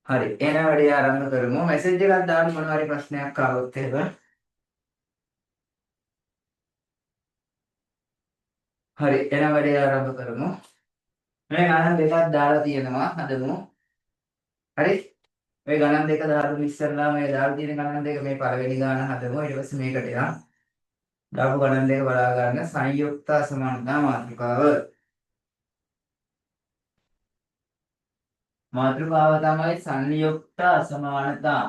හරි. එහෙනම් වැඩේ ආරම්භ කරමු. මැසේජ් එකක් දාන්න මොනවා හරි ප්‍රශ්නයක් ආවොත් එහෙම. හරි. එහෙනම් වැඩේ ආරම්භ කරමු. මේ ගණන් දෙකක් දාලා තියෙනවා. හදමු. හරි. මේ ගණන් දෙක දාලා ඉස්සෙල්ලා මේ දාලා තියෙන ගණන් දෙක මේ පළවෙනි ගාන හදමු. ඊට පස්සේ මේකට යනවා. දාපු ගණන් දෙක බලා ගන්න සංයුක්ත අසමානතා මාතෘකාව. මාතෘකාව තමයි සංයුක්ත අසමානතා.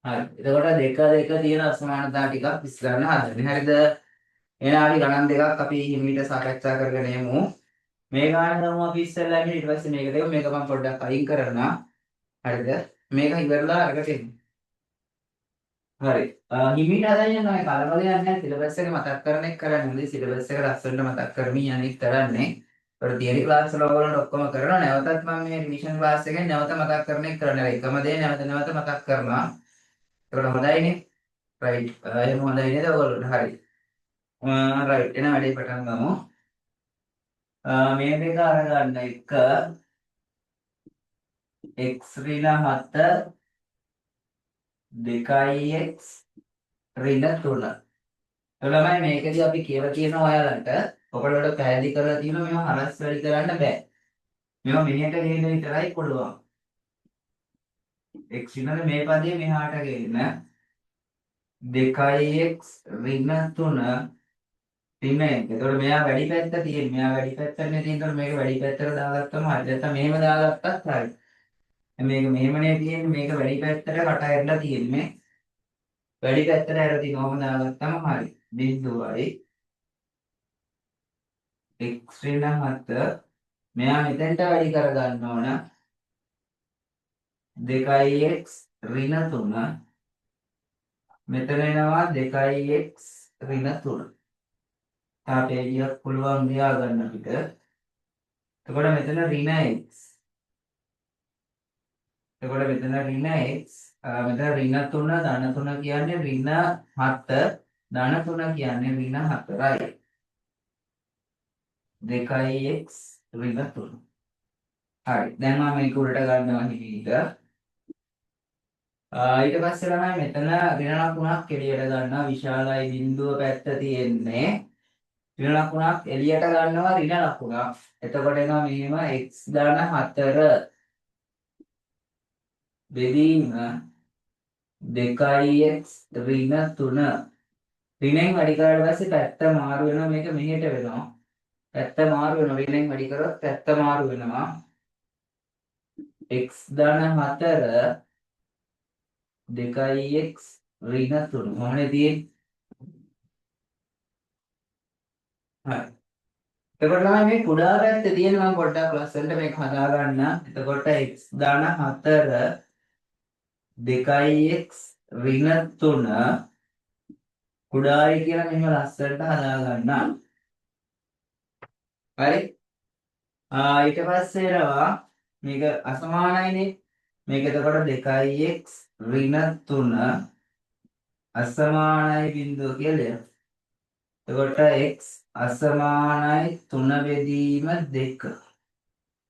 හරි. එතකොට දෙක තියෙන අසමානතා ටිකක් විශ්ලේෂණ හදන්න. හරිද? එහෙනම් අපි ගණන් දෙකක් අපි හිමීට සාකච්ඡා කරගෙන යමු. මේ ගාන ගමු අපි ඉස්සෙල්ලා ඊට පස්සේ මේක දෙක මේක මම පොඩ්ඩක් අයින් කරනවා. හරිද? මේක ඉවරලා අරකට එන්න. හරි. හිමීට හදන්න නෑ කලබලයක් නැහැ. සිලබස් එක මතක් කරන එක කරන්නේ. හොඳයි සිලබස් එක ලස්සනට මතක් කරමින් අනිත් කරන්නේ. ඒකට තියරි ක්ලාස් වල ඔයගොල්ලෝ ඔක්කොම කරනවා. නැවතත් මම මේ රිවිෂන් ක්ලාස් එකෙන් නැවත මතක් කරන එක කරන්නේ. එකම දේ නැවත නැවත මතක් කරනවා. ඒකට හොඳයිනේ. රයිට්. එහෙනම් හොඳයි නේද ඔයගොල්ලෝ? හරි. රයිට්. එහෙනම් වැඩේ පටන් ගමු. මේ දෙක අරගන්න එක x ඍණ 7 2x ඍණ 3. එළමයි මේකදී අපි කියලා තියෙනවා ඔයාලට ඔයගොල්ලෝට පැහැදිලි කරලා තියෙනවා මේවා හරස් වැඩි කරන්න බෑ. මේවා මෙහෙට ගේන්න විතරයි පුළුවන්. x ඍණ මේ පදේ මෙහාට ගේන්න 2x ඍණ 3 ඍණ 1. එතකොට මෙයා වැඩි පැත්ත තියෙන. මෙයා වැඩි පැත්තනේ තියෙන. එතකොට මේක වැඩි පැත්තට දාගත්තම හරි. නැත්නම් මෙහෙම දාගත්තත් හරි. මේක මෙහෙමනේ තියෙන්නේ. මේක වැඩි පැත්තට කට ඇරලා තියෙන්නේ. වැඩි පැත්තට ඇරලා කොහොම දාගත්තම හරි. බිඳුවයි x ඍණ 7 මෙයා මෙතෙන්ට වැඩි කර ගන්න ඕන 2x ඍණ 3 මෙතන එනවා 2x ඍණ 3. තාපේ ගියක් පුළුවන් ගියා ගන්න අපිට. එතකොට මෙතන ඍණ x. එතකොට මෙතන ඍණ x මෙතන ඍණ 3 ධන 3 කියන්නේ ඍණ 7 ධන 3 කියන්නේ ඍණ 4යි. 2x ඍණ 3. හරි. දැන් මම මේක උඩට ගන්නවා හිමීට. ඊට පස්සේ තමයි මෙතන ඍණ ලකුණක් එළියට ගන්නවා විශාලයි බිඳුව පැත්ත තියෙන්නේ. ඍණ ලකුණක් එළියට ගන්නවා ඍණ ලකුණක්. එතකොට එනවා මෙහෙම x ධන 4 බෙදීම 2x ඍණ 3. ඍණෙන් වැඩි කරලා පස්සේ පැත්ත මාරු වෙනවා මේක මෙහෙට වෙනවා. පැත්ත මාරු වෙනවා ඍණෙන් වැඩි කරොත් පැත්ත මාරු වෙනවා. x ධන 4 2x ඍණ 3. මොහොනේ තියෙන්නේ. හරි. එතකොට තමයි මේ කුඩා පැත්තේ තියෙන මම පොඩ්ඩක් ලස්සනට මේක හදා ගන්න. එතකොට x ධන 4 2x ඍණ 3 කුඩායි කියලා මෙහෙම ලස්සනට හදා ගන්න. හරි. ඊට පස්සේ එනවා මේක අසමානයිනේ. මේක එතකොට 2x ඍණ 3 අසමානයි බිඳුව කියලා. එතකොට x අසමානයි 3 බෙදීම 2.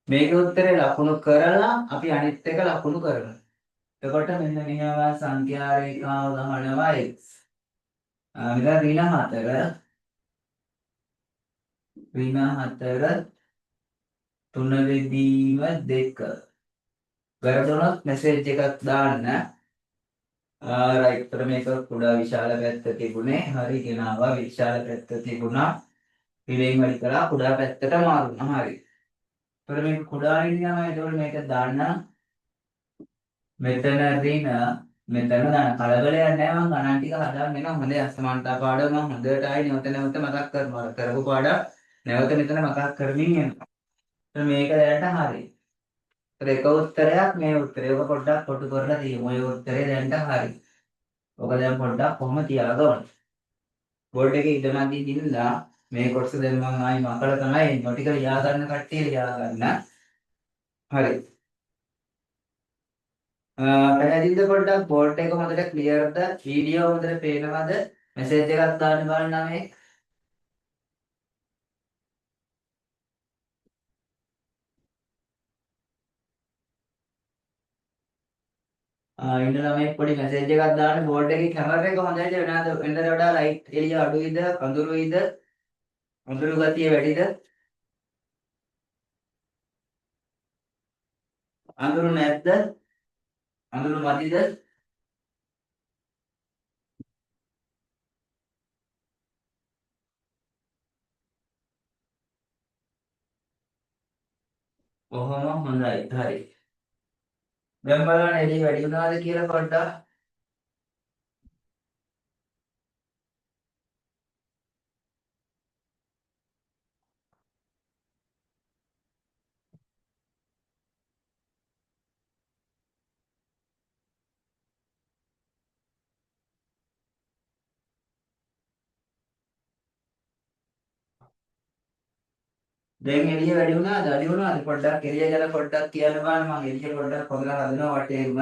මේක උත්තරේ ලකුණු කරලා අපි අනිත් එක ලකුණු කරනවා. එතකොට මෙන්න මෙහෙම සංඛ්‍යා රේඛාව ගහනවා x. මෙතන ඍණ 4 3 බෙදීම 2. වැරදුනොත් මෙසේජ් එකක් දාන්න. රයිට්. ඒතර මේක කුඩා විශාල පැත්ත තිබුණේ. හරි ගෙනාවා විශාල පැත්ත තිබුණා. පිළිවෙන් වැඩි කරලා කුඩා පැත්තට මාරුණා. හරි. ඒතර මේක කුඩා ඉන්නවා. ඒතකොට මේක දාන්න මෙතන ඍණ මෙතන දාන්න කලබලයක් නැහැ. මම ගණන් ටික හදාගෙන එනවා. හොඳයි අසමානතා පාඩම මම හොඳට ආයි නැවත මතක් කරනවා. කරපු පාඩම් නැවත මෙතන මතක් කරමින් යනවා. ඒතර මේක දැනට හරි. ඒතර එක උත්තරයක් මේ උත්තරේ ඔක පොඩ්ඩක් කොටු කරලා තියමු. ඔය උත්තරේ දැනට හරි. ඔක දැන් පොඩ්ඩක් කොහොම තියාගන්න. බෝඩ් එකේ ඉඳලා ඉඳලා මේ කොටස දැන් මම ආයි මකලා තමයි එන්නේ. ටික ලියා ගන්න කට්ටිය ලියා ගන්න. හරි. පැහැදිලිද පොඩ්ඩක් බෝඩ් එක හොඳට ක්ලියර්ද? වීඩියෝ හොඳට පේනවද? මැසේජ් එකක් දාන්න බලන්න මේ. ඉන්න ළමයි පොඩි මැසේජ් එකක් දාන්න බෝඩ් එකේ කැමරා එක හොඳයිද වෙනද වඩා ලයිට් එළිය අඩුයිද අඳුරුයිද අඳුරු ගතිය වැඩිද අඳුරු නැද්ද අඳුරු මදිද කොහොම හොඳයි හරි දැන් බලන්න එළිය වැඩි වුණාද කියලා පොඩ්ඩක් දැන් එළිය වැඩි වුණාද අඩු වුණාද පොඩ්ඩක් එළිය ගැන පොඩ්ඩක් කියන්න බලන්න මම එළිය පොඩ්ඩක් හොදලා හදනවා වටේම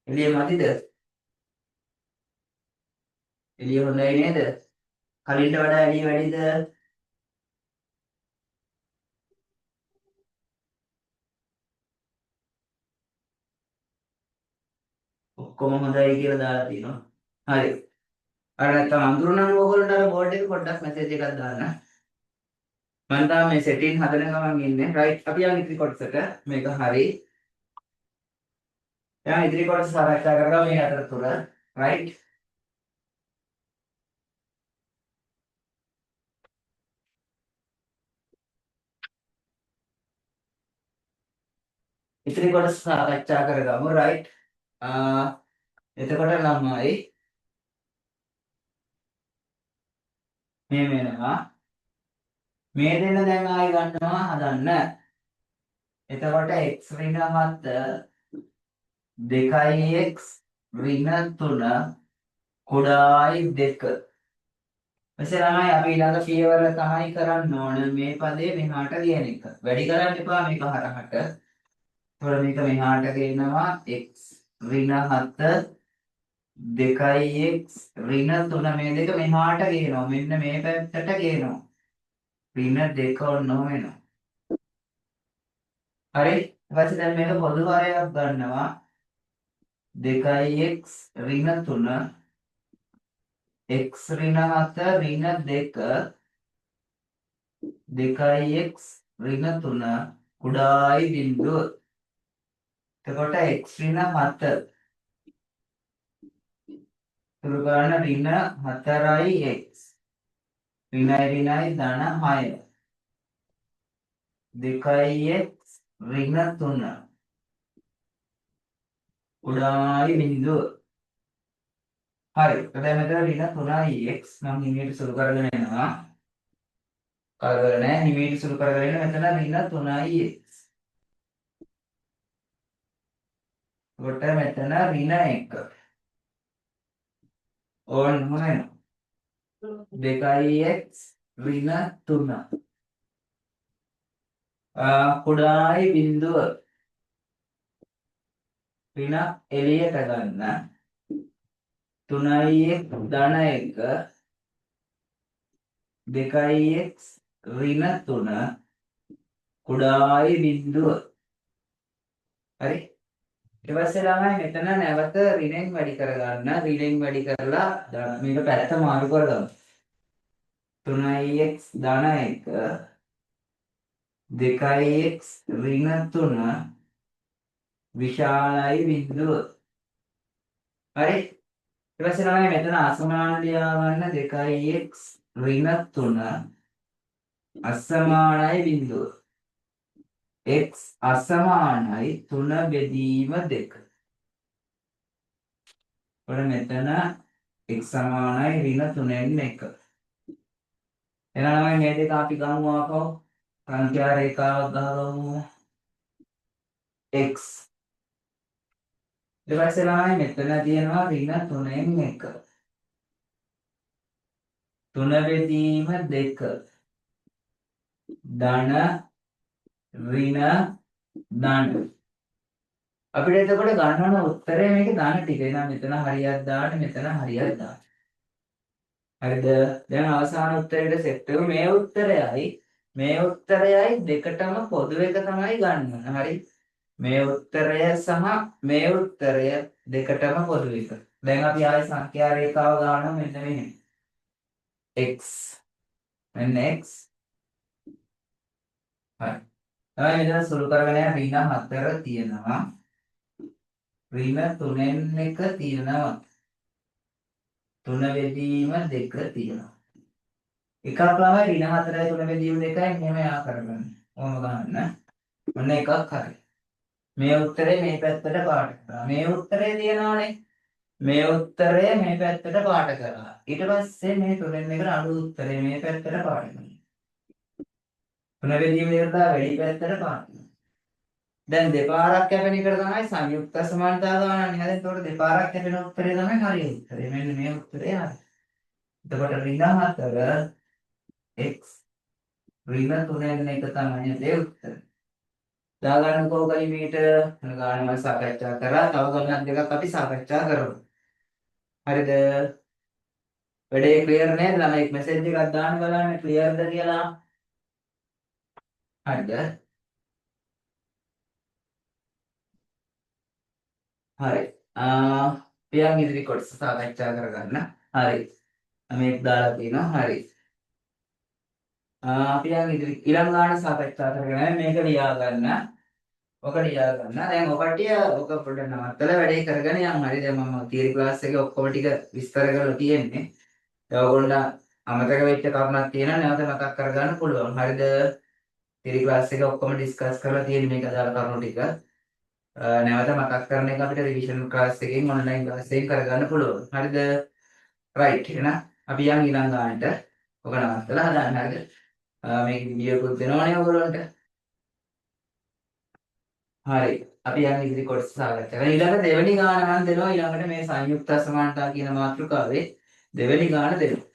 එළිය මදිද එළිය හොඳයි නේද කලින්ට වඩා එළිය වැඩිද ඔක්කොම හොඳයි කියලා දාලා තියෙනවා හරි අර නැත්තම් අඳුරු නම් ඕගොල්ලන්ට අර බෝඩ් එක පොඩ්ඩක් මැසේජ් එකක් දාන්න මම තාම මේ සෙටින් හදන ගමන් ඉන්නේ රයිට් අපි යන් ඉතිරි කොටසට මේක හරි දැන් ඉදිරි කොටස සාකච්ඡා කරගමු මේ අතරතුර රයිට් ඉතිරි කොටස සාකච්ඡා කරගමු රයිට් එතකොට ළමයි මේ වෙනවා මේ දෙන්න දැන් ආයි ගන්නවා හදන්න එතකොට x ඍණ 7 2x ඍණ 3 කුඩායි 2 මෙසේ ළමයි අපි ඊළඟ පියවර තමයි කරන්න ඕන මේ පදේ මෙහාට ලියන එක වැඩි කරන්න එපා මේක හරහට එතකොට මේක මෙහාට ගේනවා x ඍණ 7 2x ඍණ 3 මේ දෙක මෙහාට ගේනවා මෙන්න මේ පැත්තට ගේනවා ඍණ 2 ඔන්නෝ වෙනවා හරි ඊට පස්සේ දැන් මේක පොදු හරයක් ගන්නවා 2x ඍණ 3 x ඍණ 7 ඍණ 2 2x ඍණ 3 කුඩායි බිඳුව එතකොට x ඍණ 7 තුරු ගන්න ඍණ 4යි x ඍණයි ඍණයි ධන 6 2x ඍණ 3 කුඩායි බිඳුව හරි දැන් මෙතන ඍණ 3යි x නම් නිමේට සුළු කරගෙන එනවා කරදර නැහැ නිමේට සුළු කරගෙන එන මෙතන ඍණ 3යි x කොට මෙතන ඍණ 1 ඕන් මොනේද 2x ඍණ 3 කුඩායි බිඳුව ඍණ එළියට ගන්න 3x ධන 1 2x ඍණ 3 කුඩායි බිඳුව හරි ඊට පස්සේ ළමයි මෙතන නැවත ඍණෙන් වැඩි කරගන්න ඍණෙන් වැඩි කරලා මේක පැත්ත මාරු කරගමු 3x ධන 1 2x ඍණ 3 විශාලයි බිඳුව හරි ඊට පස්සේ ළමයි මෙතන අසමාන ලියා ගන්න 2x ඍණ 3 අසමානයි බිඳුව x අසමානයි 3 බෙදීම 2 ඔන්න මෙතන x සමානයි ඍණ 3න් 1 එහෙනම් මේ දෙක අපි ගමු ආපහු සංඛ්‍යා රේඛාවක් ගහගමු x ඊට පස්සේ ළමයි මෙතන තියෙනවා ඍණ 3න් 1 3 බෙදීම 2 ධන ඍණ ධන අපිට එතකොට ගන්න ඕන උත්තරය මේක දාන ටික. එහෙනම් මෙතන හරියක් දාන්න මෙතන හරියක් දාන්න. හරිද? දැන් අවසාන උත්තරේට සෙට් වෙමු. මේ උත්තරයයි දෙකටම පොදු එක තමයි ගන්න ඕන. හරි? මේ උත්තරය සහ මේ උත්තරය දෙකටම පොදු එක. දැන් අපි ආයේ සංඛ්‍යා රේඛාව ගන්නවා මෙන්න මෙහෙම. x මෙන්න x. හරි. තමයි මෙතන සුළු කරගෙන යන ඍණ 4 තියෙනවා. ඍණ 3න් එක තියෙනවා. 3 බෙදීම 2 තියෙනවා. එකක් ළමයි ඍණ 4යි 3 බෙදීම 2යි මෙහෙම යා කරගන්න. ඕම ගන්න. ඔන්න එකක් හරි. මේ උත්තරේ මේ පැත්තට පාට කරා. මේ උත්තරේ තියෙනවානේ. මේ උත්තරය මේ පැත්තට පාට කරා. ඊට පස්සේ මේ 3න් එකට අඩු උත්තරේ මේ පැත්තට පාට කරනවා. 3 බෙදීම 2 වැඩි පැත්තට පාට කරනවා. දැන් දෙපාරක් කැපෙන එකට තමයි සංයුක්ත සමානතාව ගන්නන්නේ. හරි. එතකොට දෙපාරක් කැපෙන උත්තරේ තමයි හරි උත්තරේ. මෙන්න මේ උත්තරේ හරි. එතකොට ඍණ 4 x ඍණ 3න් එක තමයි මේ උත්තරේ. දාගන්නකෝ ගලිමීට ගාන මම සාකච්ඡා කරා. තව ගණන් දෙකක් අපි සාකච්ඡා කරමු. හරිද? වැඩේ ක්ලියර් නේද? ළමයි මෙසේජ් එකක් දාන්න බලන්න ක්ලියර්ද කියලා. හරිද? හරි. පියන් ඉදිරි කොටස සාකච්ඡා කරගන්න. හරි. මේක දාලා තියෙනවා. හරි. අපි යන් ඉදිරි ඊළඟ ගාන සාකච්ඡා කරගෙන මේක ලියා ගන්න. ඔක ලියා ගන්න. දැන් ඔකටිය ඔක පොඩ්ඩක් නවත්තලා වැඩේ කරගෙන යන්න. හරි. දැන් මම තියරි ක්ලාස් එකේ ඔක්කොම ටික විස්තර කරලා තියෙන්නේ. දැන් ඔයගොල්ලෝ අමතක වෙච්ච කරුණක් තියෙනවා නැවත මතක් කරගන්න පුළුවන්. හරිද? තියරි ක්ලාස් එකේ ඔක්කොම ඩිස්කස් කරලා තියෙන මේක අදාළ කරුණු ටික. නැවත මතක් කරන එක අපිට රිවිෂන් ක්ලාස් එකෙන් ඔන්ලයින් ක්ලාස් එකෙන් කරගන්න පුළුවන්. හරිද? රයිට්. එහෙනම් අපි යන් ඊළඟ ගානට ඔක නවත්තලා හදාන්න. හරිද? මේක වීඩියෝකුත් දෙනවනේ ඔයගොල්ලන්ට. හරි. අපි යන් ඉදිරි කොටස සාකච්ඡා කරමු. ඊළඟ දෙවෙනි ගාන මම දෙනවා ඊළඟට මේ සංයුක්ත අසමානතා කියන මාතෘකාවේ දෙවෙනි ගාන දෙනවා.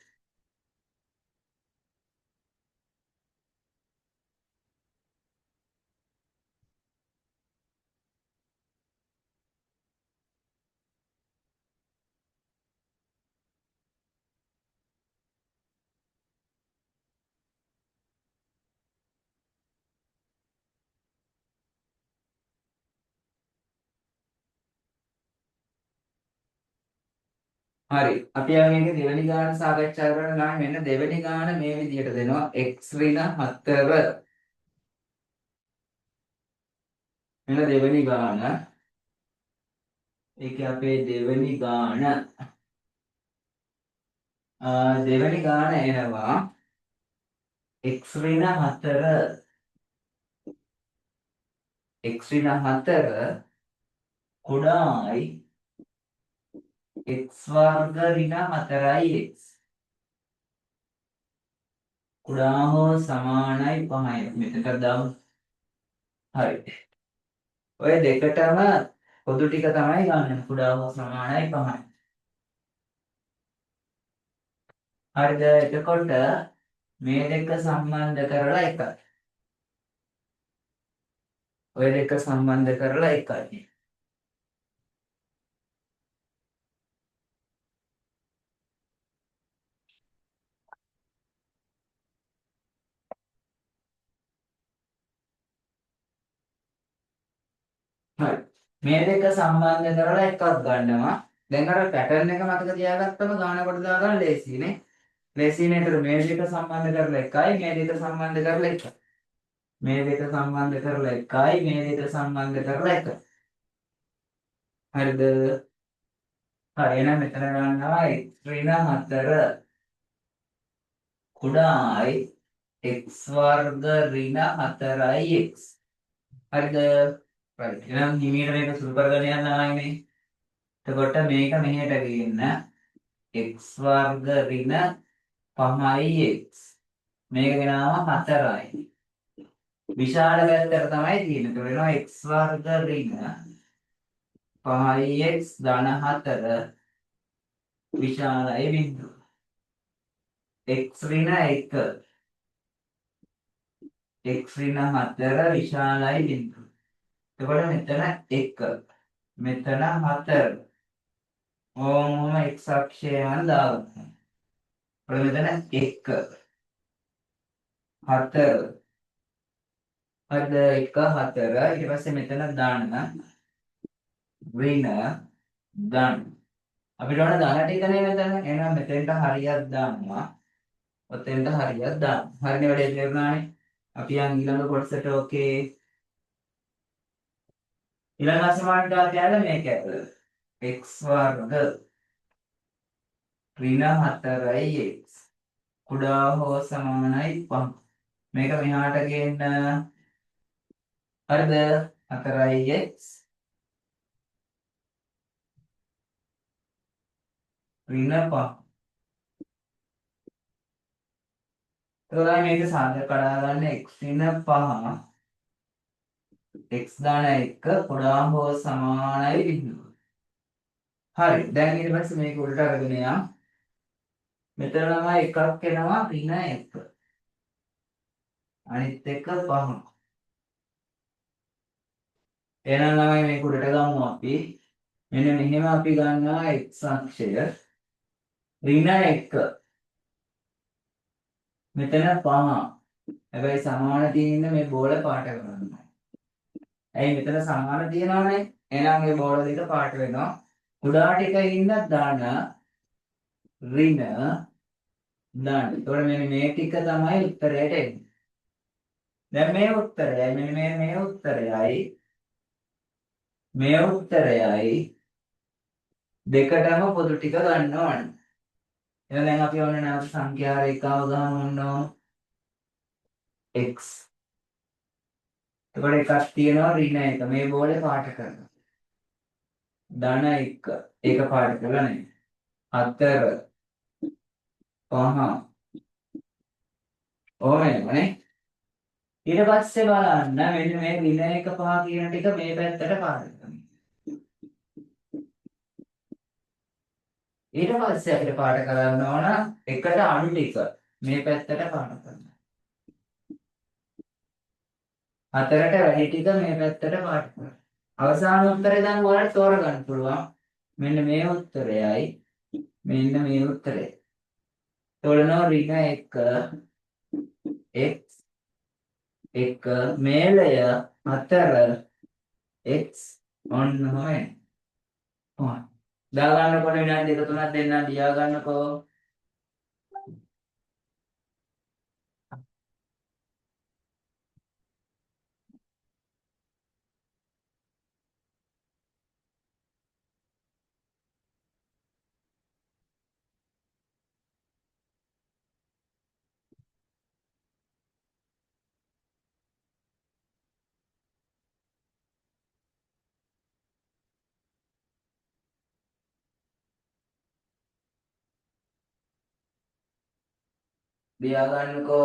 හරි. අපි යන් මේකේ දෙවෙනි ගාන සාකච්ඡා කරන ගාන මෙන්න දෙවෙනි ගාන මේ විදිහට දෙනවා x ඍණ 4. මෙන්න දෙවෙනි ගාන. ඒකේ අපේ දෙවෙනි ගාන දෙවෙනි ගාන එනවා x ඍණ 4 x ඍණ 4 කුඩා i x වර්ග ඍණ 4යි x කුඩා හෝ සමානයි 5යි. මෙතනට දාමු. හරි. ඔය දෙකටම පොදු ටික තමයි ගන්න. කුඩා හෝ සමානයි 5යි. හරිද? එතකොට මේ දෙක සම්බන්ධ කරලා 1යි. ඔය දෙක සම්බන්ධ කරලා 1යි. හරි. මේ දෙක සම්බන්ධ කරලා එකක් ගන්නවා. දැන් අර පැටර්න් එක මතක තියාගත්තම ගාන කොට දාගන්න ලේසියිනේ. ලේසියිනේ. ඒතර මේ දෙක සම්බන්ධ කරලා 1යි මේ දෙක සම්බන්ධ කරලා 1යි. මේ දෙක සම්බන්ධ කරලා 1යි මේ දෙක සම්බන්ධ කරලා 1යි. හරිද? හරි. එහෙනම් මෙතන ගන්නවා x ඍණ 4 කුඩා i x වර්ග ඍණ 4යි x. හරිද? right. එහෙනම් හිමීට මේක සුළු කරගෙන යන්න ආයිනේ. එතකොට මේක මෙහෙට ගේන්න x වර්ග ඍණ 5යි x. මේක ගෙනාවම 4යි. විශාල පැත්තට තමයි තියෙන්නේ. ඒතකොට වෙනවා x වර්ග ඍණ 5යි x ධන 4 විශාලයි බිඳුව. x ඍණ 1 x ඍණ 4 විශාලයි බිඳුව. එතකොට මෙතන 1 මෙතන 4 ඕම x අක්ෂයෙන් දාගන්න. එතකොට මෙතන 1 4 හරිද 1 4 ඊට පස්සේ මෙතන දාන්න ඍණ ධන අපිට ඕන ධන ටිකනේ මෙතන එහෙනම් මෙතෙන්ට හරියක් දානවා ඔතෙන්ට හරියක් දාන්න හරිනේ වැඩේ තේරුණානේ අපි යන් ඊළඟ කොටසට ඕකේ ඊළඟ අසමානතාවය ඇල මේක ඇතුළ x වර්ග ඍණ 4යි x කුඩා හෝ සමානයි 5 මේක මෙහාට ගේන්න හරිද 4යි x ඍණ 5 එතකොට මේක සාධක කඩා ගන්න x ඍණ 5 x දාන 1 කුඩා හෝ සමානයි බිඳුව. හරි. දැන් ඊට පස්සේ මේක උඩට අරගෙන යන්න. මෙතන ළමයි එකක් එනවා ඍණ 1. අනිත් එක 5. එහෙනම් ළමයි මේක උඩට ගමු අපි. මෙන්න මෙහෙම අපි ගන්නවා x අක්ෂය ඍණ 1. මෙතන 5. හැබැයි සමාන තියෙන මේ බෝල පාට කරනවා. ඇයි මෙතන සමාන තියෙනවනේ. එහෙනම් මේ බෝල දෙක පාට වෙනවා. කුඩා ටිකින් දාන ඍණ දාන්න. ඒතකොට මෙන්න මේ ටික තමයි උත්තරයට එන්නේ. දැන් මේ උත්තරයයි මෙන්න මේ උත්තරයයි මේ උත්තරයයි දෙකටම පොදු ටික ගන්න ඕනේ. එහෙනම් දැන් අපි ඔන්න නැවත සංඛ්‍යා රේඛාව ගහමු ඔන්න x. එතකොට එකක් තියෙනවා ඍණ 1. මේ බෝලේ පාට කරනවා. ධන 1. ඒක පාට කරලා නැහැ. 4 5 ඕමනේ. ඊට පස්සේ බලන්න මෙන්න මේ ඍණ 1 5 කියන ටික මේ පැත්තට පාට කරනවා. ඊට පස්සේ අපිට පාට කරන්න ඕන එකට අණු ටික මේ පැත්තට පාට කරන්න. 4ට වැඩි ටික මේ පැත්තට පාට කරන්න. අවසාන උත්තරේ දැන් ඔයාලට තෝරගන්න පුළුවන්. මෙන්න මේ උත්තරයයි මෙන්න මේ උත්තරේ. තෝරනවා ඍණ 1 x 1 මේලය 4 x ඔන්න ඔය. ඔය. දාගන්නකො විනාඩි 2 3ක් දෙන්නම් ලියා ගන්නකො. ලියා ගන්නකො.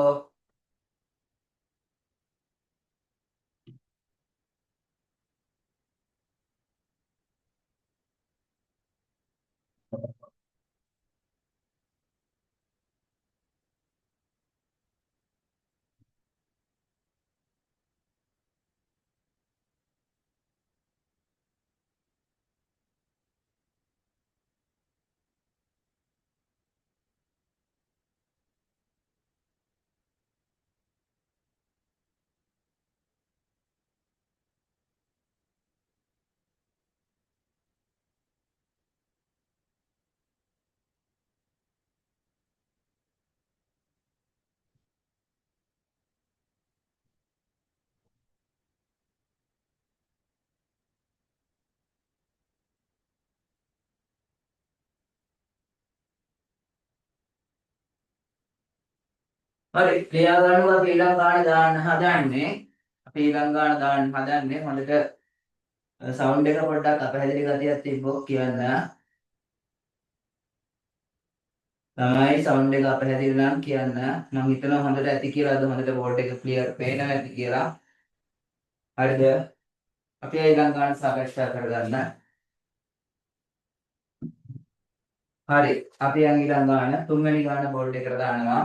හරි ලියා ගන්නවා අපි ඊළඟ ගාන දාන්න හදන්නේ. අපි ඊළඟ ගාන දාන්න හදන්නේ හොඳට සවුන්ඩ් එක පොඩ්ඩක් අපහැදිලි ගතියක් තිබ්බොත් කියන්න. තමයි සවුන්ඩ් එක අපහැදිලි නම් කියන්න. මම හිතනවා හොඳට ඇති කියලා අද හොඳට බෝඩ් එක ක්ලියර් පේනවා ඇති කියලා. හරිද? අපි ඊළඟ ගාන සාකච්ඡා කරගන්න. හරි අපි යන් ඊළඟ ගාන තුන්වෙනි ගාන බෝඩ් එකට දානවා.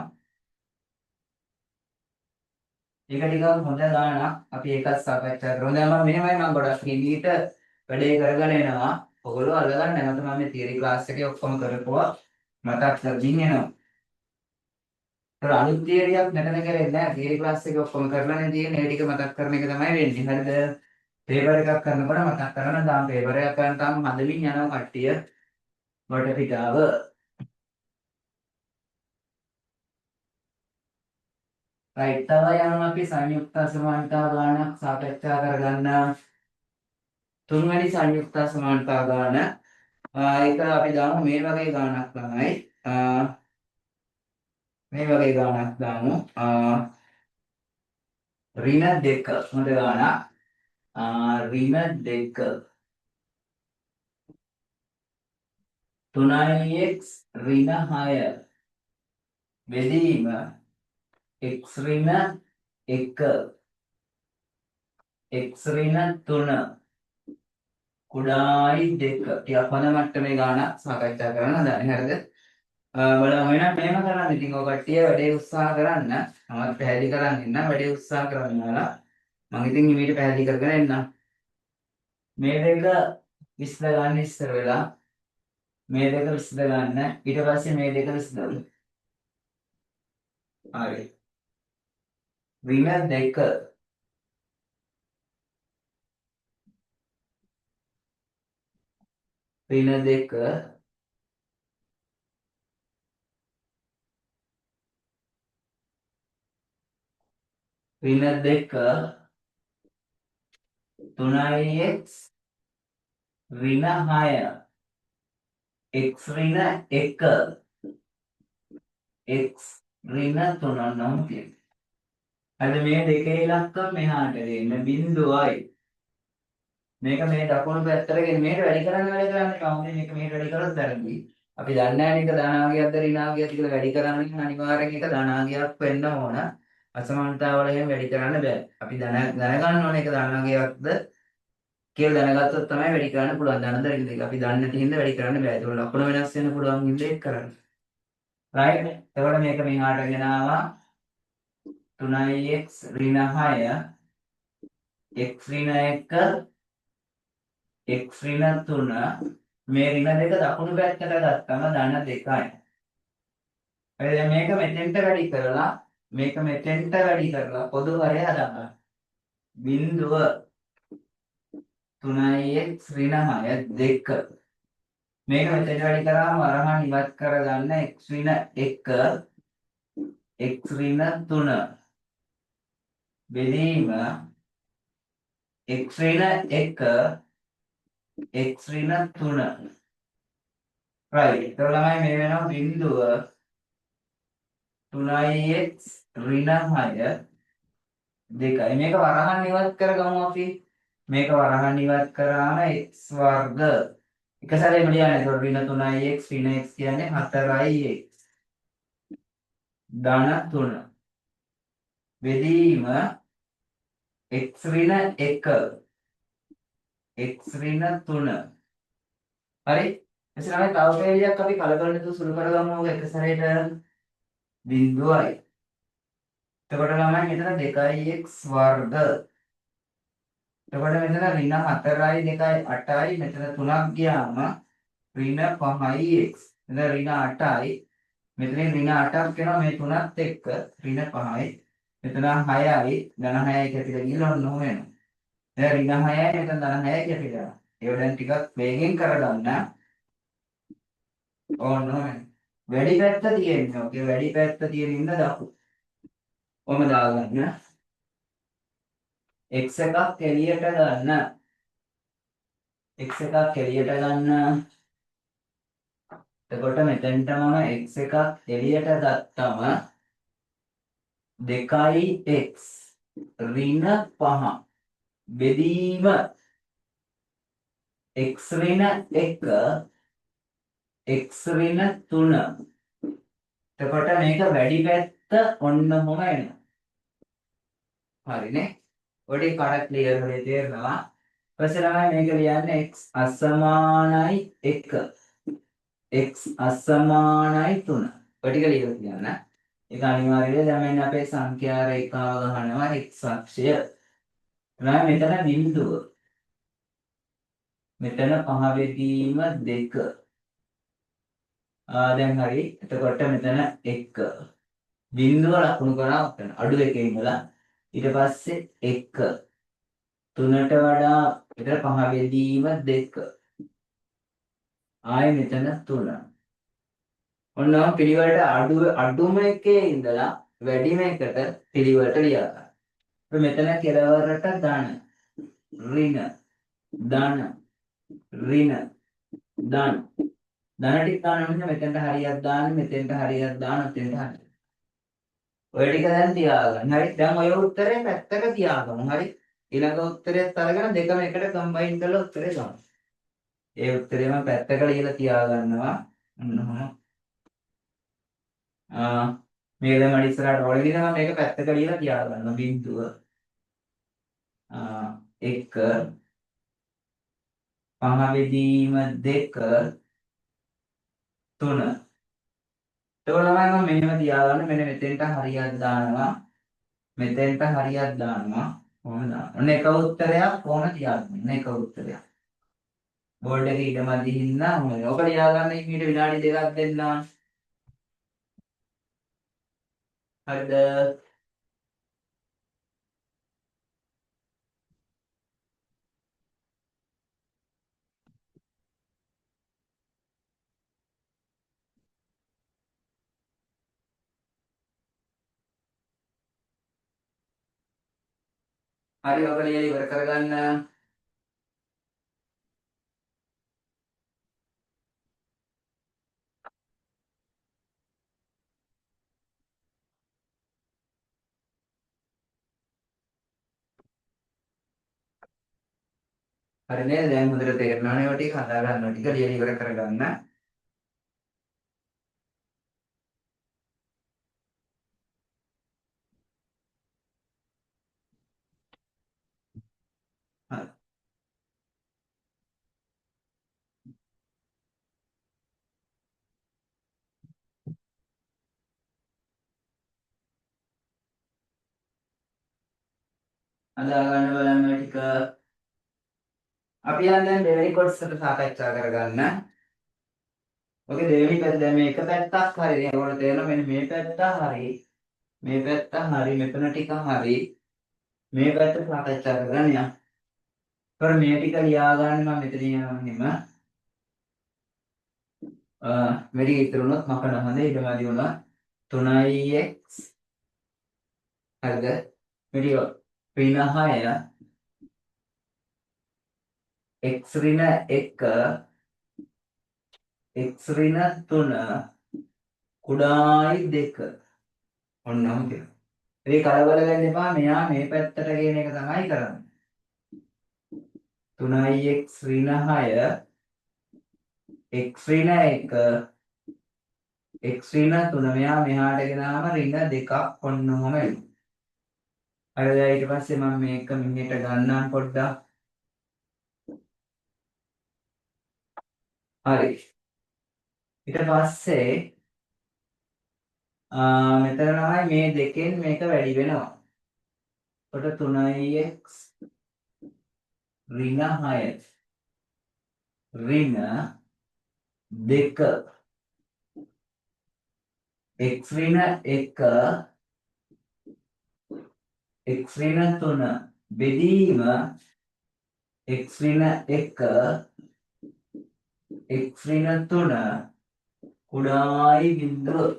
ඒක ටිකක් හොඳ ගාණක්. අපි ඒකත් සාකච්ඡා කරමු. දැන් මම මෙහෙමයි මම ගොඩක් හිමීට වැඩේ කරගෙන එනවා. ඔයගොල්ලෝ අල්ලගන්න නැවත මම මේ තියරි ක්ලාස් එකේ ඔක්කොම කරපුවා මතක් කරගින් එනවා. ඒතර අලුත් තියරියක් මෙතන කරන්නේ නැහැ. තියරි ක්ලාස් එකේ ඔක්කොම කරලානේ තියෙන්නේ. ඒ ටික මතක් කරන එක තමයි වෙන්නේ. හරිද? පේපර් එකක් කරනකොට මතක් කරගන්න දාම් පේපර් එකක් කරන් තාම හදමින් යනවා කට්ටිය. වටපිටාව. රයිට් තව යනවා අපි සංයුක්ත අසමානතා ගානක් සාකච්ඡා කරගන්න. තුන්වැනි සංයුක්ත අසමානතා ගාන. ඒක අපි දාමු මේ වගේ ගානක් තමයි. මේ වගේ ගානක් දාමු. ඍණ 2 හොඳ ගානක්. ඍණ 2 3x ඍණ 6 බෙදීම x ඍණ 1 x ඍණ 3 කුඩායි 2 ටිකක් හොඳ මට්ටමේ ගානක් සාකච්ඡා කරන්න හදන්නේ. හරිද? බලමු එහෙනම් මෙහෙම කරන්න. ඉතින් ඔය කට්ටිය වැඩේ උත්සාහ කරන්න. මමත් පැහැදිලි කරන් ඉන්න වැඩේ උත්සාහ කරන්න ඕන. මම ඉතින් ඊට පැහැදිලි කරගෙන එන්නම්. මේ දෙක විසඳ ගන්න ඉස්සර වෙලා මේ දෙක විසඳ ගන්න. ඊට පස්සේ මේ දෙක විසඳමු. හරි. ඍණ 2 ඍණ 2 ඍණ 2 3x ඍණ 6 x ඍණ 1 x ඍණ 3 නම් තියෙනවා. අද මේ දෙකේ ඉලක්කම් මෙහාට දෙන්න බිඳුවයි. මේක මේ දකුණු පැත්තට ගෙන මේක වැඩි කරන්නේ කවුද මේක මෙහෙට වැඩි කරොත් වැරදි. අපි දන්නේ නැහැ නේද ධනාගයක්ද ඍණාගයක්ද කියලා වැඩි කරන්නේ අනිවාර්යෙන් එක ධනාගයක් වෙන්න ඕන. අසමානතාවල එහෙම වැඩි කරන්න බෑ. අපි දැනගන්න ඕනේ ඒක ධනාගයක්ද කියලා දැනගත්තොත් තමයි වැඩි කරන්න පුළුවන්. ධනද ඍණද අපි දන්නේ නැති හින්දා වැඩි කරන්න බෑ. ඒක ලකුණ වෙනස් වෙන්න පුළුවන් හින්දා ඒක කරන්න. රයිට්. එතකොට මේක මෙහාට ගෙන ආවා 3x ඍණ 6 x ඍණ 1 x ඍණ 3 මේ ඍණ දෙක දකුණු පැත්තට ගත්තම ධන 2යි. හරිද? මේක මෙතෙන්ට වැඩි කරලා මේක මෙතෙන්ට වැඩි කරලා පොදු හරය හදන්න. බිඳුව 3x ඍණ 6 2 මේක මෙතෙන්ට වැඩි කරාම වරහන් ඉවත් කරගන්න x ඍණ 1 x ඍණ 3 බෙදීම x ඍණ 1 x ඍණ 3 right. ඒතකොට ළමයි මේ වෙනවා බිඳුව 3x ඍණ 6 2යි. මේක වරහන් ඉවත් කරගමු අපි. මේක වරහන් ඉවත් කරාම x වර්ග එක සැරේම ලියන්නේ. ඒතකොට ඍණ 3x ඍණ x කියන්නේ 4x ධන 3 බෙදීම x ඍණ 1 x ඍණ 3 හරි. එසේනම් තව පේලියක් අපි කලබල නැතුව සුළු කරගමු. ඔක එක සැරේට බිඳුවයි. එතකොට ළමයි මෙතන 2x වර්ග. එතකොට මෙතන ඍණ 4යි 2යි 8යි මෙතන 3ක් ගියාම ඍණ 5x. මෙතන ඍණ 8යි. මෙතනින් ඍණ 8ක් වෙනවා මේ 3ත් එක්ක ඍණ 5යි. මෙතන 6යි ධන 6යි කැපිලා ගිහලා ඔන්න ඔහොම වෙනවා. දැන් ඍණ 6යි මෙතන ධන 6යි කැපිලා. ඒක දැන් ටිකක් වේගෙන් කරගන්න. ඕන්න ඔහොම. වැඩි පැත්ත තියෙන්නේ. ඔකේ වැඩි පැත්ත තියෙන ඉඳ දකුණු. ඔහොම දාගන්න. x එකක් එළියට ගන්න. x එකක් එළියට ගන්න. එතකොට මෙතෙන්ට මම x එකක් එළියට ගත්තම 2x ඍණ 5 බෙදීම x ඍණ 1 x ඍණ 3. එතකොට මේක වැඩි පැත්ත ඔන්න ඔහොම එනවා. හරිනේ. ඔඩේ කාට ක්ලියර් වෙලේ තේරෙනවා. ඊපස්සේ ළමයි මේක ලියන්නේ x අසමානයි 1 x අසමානයි 3. ඔය ටික ලියලා කියන්න. ඒක අනිවාර්යයෙන් දැන් මෙන්න අපේ සංඛ්‍යා රේඛාව ගහනවා x අක්ෂය. ඊළඟ මෙතන බිඳුව. මෙතන පහ බෙදීම 2. දැන් හරි. එතකොට මෙතන 1. බිඳුව ලකුණු කරා ඔතන. අඩු එකේ ඉඳලා ඊට පස්සේ 1. 3ට වඩා මෙතන පහ බෙදීම 2. ආයෙ මෙතන 3. ඔන්න පිළිවෙලට අඩුම එකේ ඉඳලා වැඩිම එකට පිළිවෙලට ලියා ගන්න. අපි මෙතන කෙලවරට ධන ඍණ ධන ඍණ ධන ධන ටික ගන්න මෙතෙන්ට හරියක් දාන්න මෙතෙන්ට හරියක් දාන්න මෙතෙන්ට හරියක්. ඔය ටික දැන් තියාගන්න. හරි. දැන් ඔය උත්තරේ පැත්තක තියාගමු. හරි. ඊළඟ උත්තරයත් අරගෙන දෙකම එකට කම්බයින් කරලා උත්තරේ ගමු. ඒ උත්තරේම පැත්තක ලියලා තියාගන්නවා. ඔන්න මේක දැන් මම ඉස්සරහට ඔයගෙ තමයි මේක පැත්තක ලියලා තියාගන්න බිඳුව 1 පහ බෙදීම 2 3. ඒක තමයි මම මෙහෙම තියාගන්න මෙන්න මෙතෙන්ට හරියක් දානවා මෙතෙන්ට හරියක් දානවා කොහොමද ඔන්න එක උත්තරයක් කොහොම තියාගන්න එක උත්තරයක් බෝඩ් එකේ ඉඩමදි හින්දා මොකද ඔක ලියාගන්න ඊට විනාඩි 2ක් දෙන්න හරිද හරි ඔක ලියලා ඉවර කරගන්න හරි නේද දැන් හොඳට තේරෙනවනේ ඔය ටික හදා ගන්න ටික ලියලා ඉවර කරගන්න හරි හදා ගන්න බලන්න ඔය ටික අපි යන දැන් දෙවෙනි කොටසට සාකච්ඡා කරගන්න. ඔකේ දෙවෙනි පැත්ත දැන් මේක පැත්තක් හරි නේ. ඔයාලට තේරෙනවා මෙන්න මේ පැත්ත හරි. මේ පැත්ත හරි මෙතන ටික හරි. මේ පැත්ත සාකච්ඡා කරගන්න යන්න. ඒතර මේ ටික ලියා ගන්න මම මෙතන යනවා හිම. වැඩි ඉතුරුනොත් මකන හොඳ ඊටමදි වුණා 3x හරිද? වැඩි ඍණ 6 x ඍණ 1 x ඍණ 3 කුඩායි 2 ඔන්නම කියනවා. ඒ කලබල වෙන්න එපා මෙයා මේ පැත්තට කියන එක තමයි කරන්නේ. 3x ඍණ 6 x ඍණ 1 x ඍණ 3 මෙයා මෙහාට ගෙනාම ඍණ 2ක් ඔන්නම එනවා. හරිද ඊට පස්සේ මම මේක මෙහෙට ගන්නම් පොඩ්ඩක්. හරි. ඊට පස්සේ මෙතන තමයි මේ දෙකෙන් මේක වැඩි වෙනවා. කොට 3x ඍණ 6 ඍණ 2 x ඍණ 1 x ඍණ 3 බෙදීම x ඍණ 1 x ඍණ 3 කුඩායි බිඳුව.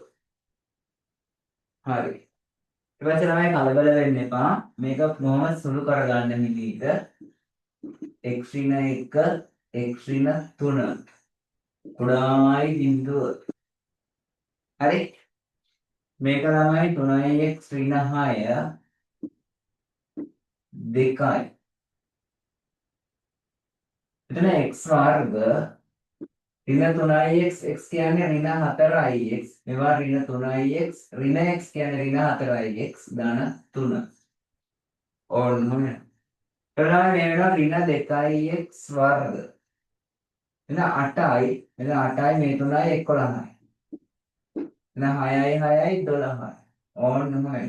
හරි. ඊට පස්සේ තමයි කලබල වෙන්න එපා. මේක කොහොම සුළු කරගන්න මිලීට x ඍණ 1 x ඍණ 3 කුඩායි බිඳුව. හරි. මේක තමයි 3x ඍණ 6 2යි. එතන x වර්ග ඍණ 3x x කියන්නේ ඍණ 4ix මේවා ඍණ 3ix ඍණ x කියන්නේ ඍණ 4ix ධන 3 ඕනම එතන මේ වෙනවා ඍණ 2x වර්ග එතන 8යි මෙතන 8යි මේ 3යි 11යි එහෙනම් 6යි 6යි 12යි. ඕන්නම වෙනවා.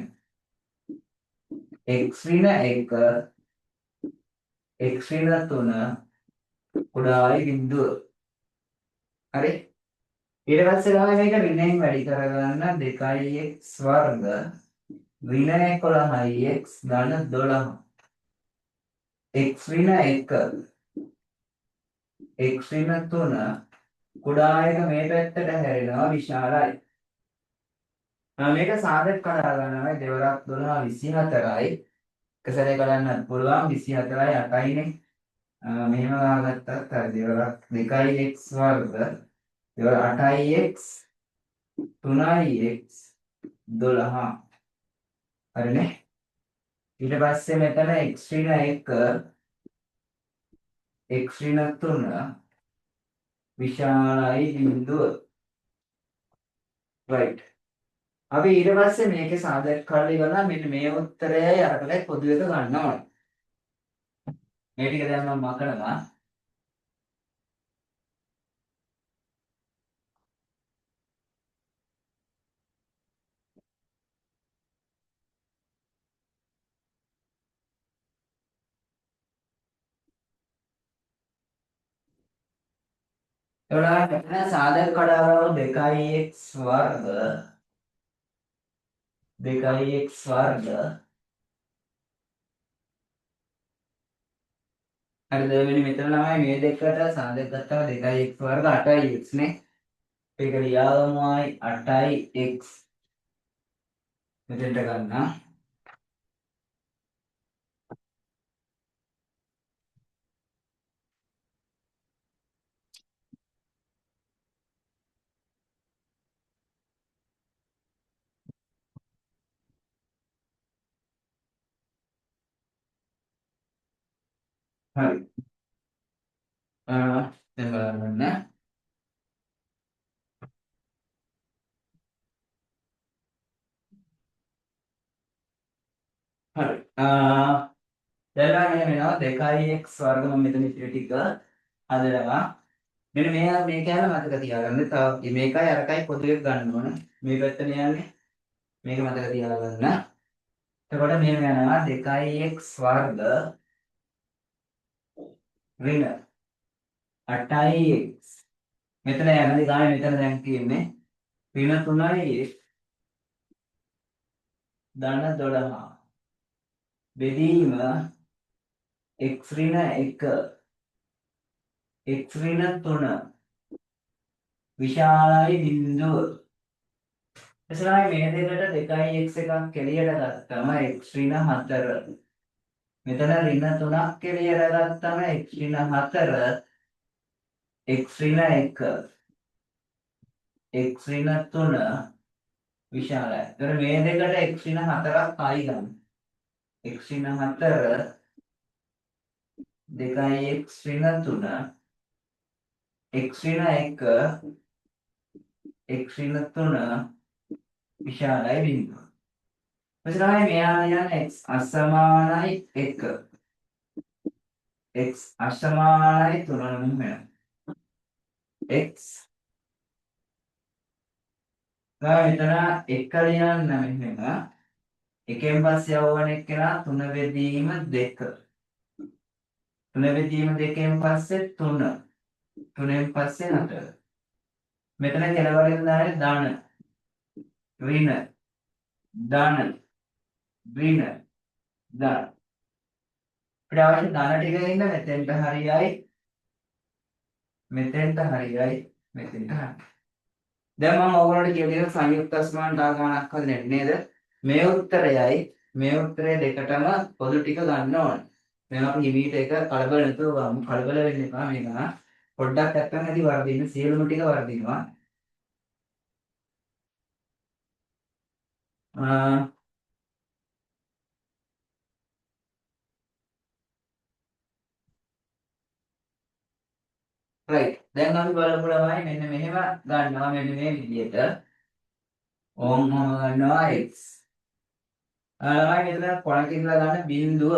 x ඍණ 1 x ඍණ 3 කුඩායි බිඳුව. හරි. ඊට පස්සේ තමයි මේක ඍණයෙන් වැඩි කරගන්න 2x වර්ග ඍණ 11යි x ධන 12. x ඍණ 1 x ඍණ 3 කුඩා එක මේ පැත්තට හැරෙනවා විශාලයි. මේක සාධක කඩා ගන්නවා දෙවරක් 12 24යි. එක සැරේ කඩන්නත් පුළුවන් 24යි 8යිනේ. මෙහෙම ගහගත්තත් හරි දෙවරක් 2x වර්ග දෙවර 8x 3x 12. හරිනේ. ඊට පස්සේ මෙතන x ඍණ 1 x ඍණ 3 විශාලයි බිඳුව. right. අපි ඊට පස්සේ මේකේ සාධක කඩලා ඉවරලා මෙන්න මේ උත්තරයයි අරකට පොදු එක ගන්න ඕනේ. මේ ටික දැන් මම මකනවා. එවලා මෙතන සාධක කඩාවම 2x වර්ග 2x වර්ග හරිද මෙන්න මෙතන ළමයි මේ දෙකට සාධක ගත්තම 2x වර්ග 8x නේ. ඒක ලියාගමුයි 8x මෙතෙන්ට ගන්න. හරි. දැන් බලන්න. හරි. දැන් මෙහෙම වෙනවා 2x වර්ග මම මෙතන ඉතිරි ටික හදලා මෙන්න මේ කෑම මතක තියාගන්න. තව මේකයි අරකයි පොදු එක ගන්න ඕන. මේ පැත්තට යන්නේ. මේක මතක තියාගන්න. එතකොට මෙහෙම යනවා 2x වර්ග ඍණ 8x. මෙතන යන්නේ ගානේ මෙතන දැන් තියෙන්නේ ඍණ 3යි ධන 12. බෙදීම x ඍණ 1 x ඍණ 3 විශාලයි බිඳුව. එසේනම් මේ දෙකට 2x එකක් එළියට ගත්තම x ඍණ 4. මෙතන ඍණ 3ක් එළියට ගත්තම x ඍණ 4 x ඍණ 1 x ඍණ 3 විශාලයි. ඒතර මේ දෙකට x ඍණ 4ක් ආයි ගන්න. x ඍණ 4 2x ඍණ 3 x ඍණ 1 x ඍණ 3 විශාලයි බිඳුව. මෙතනයි මෙයා යන x අසමානයි 1 x අසමානයි 3 නම් වෙනවා. x මෙතන 1 ලියන්න මෙහෙම එකෙන් පස්සේ යවන එක්කෙනා 3 බෙදීම 2 3 බෙදීම 2කින් පස්සේ 3 3න් පස්සේ 4 මෙතන කෙලවරින් දාන්නේ ධන ඍණ ධන ඍණ ධන අපිට අවශ්‍ය ධන ටික ඉන්න මෙතෙන්ට හරියයි මෙතෙන්ට හරියයි මෙතෙන්ට හරියයි. දැන් මම ඕගොල්ලන්ට කියලා දෙන සංයුක්ත අසමාන ගානක් හදන්නේ නේද? මේ උත්තරයයි මේ උත්තරය දෙකටම පොදු ටික ගන්න ඕනේ. දැන් අපි හිමීට එක කලබල නැතුව ගමු. කලබල වෙන්න එපා මේක. පොඩ්ඩක් නැත්තම් ඇති වර්ධින්න සියලුම ටික වර්ධිනවා. right. දැන් අපි බලමු ළමයි මෙන්න මෙහෙම ගන්නවා මෙන්න මේ විදිහට. ඕම් ගන්නවා x. ළමයි මෙතන කොන කිරලා ගන්න බිඳුව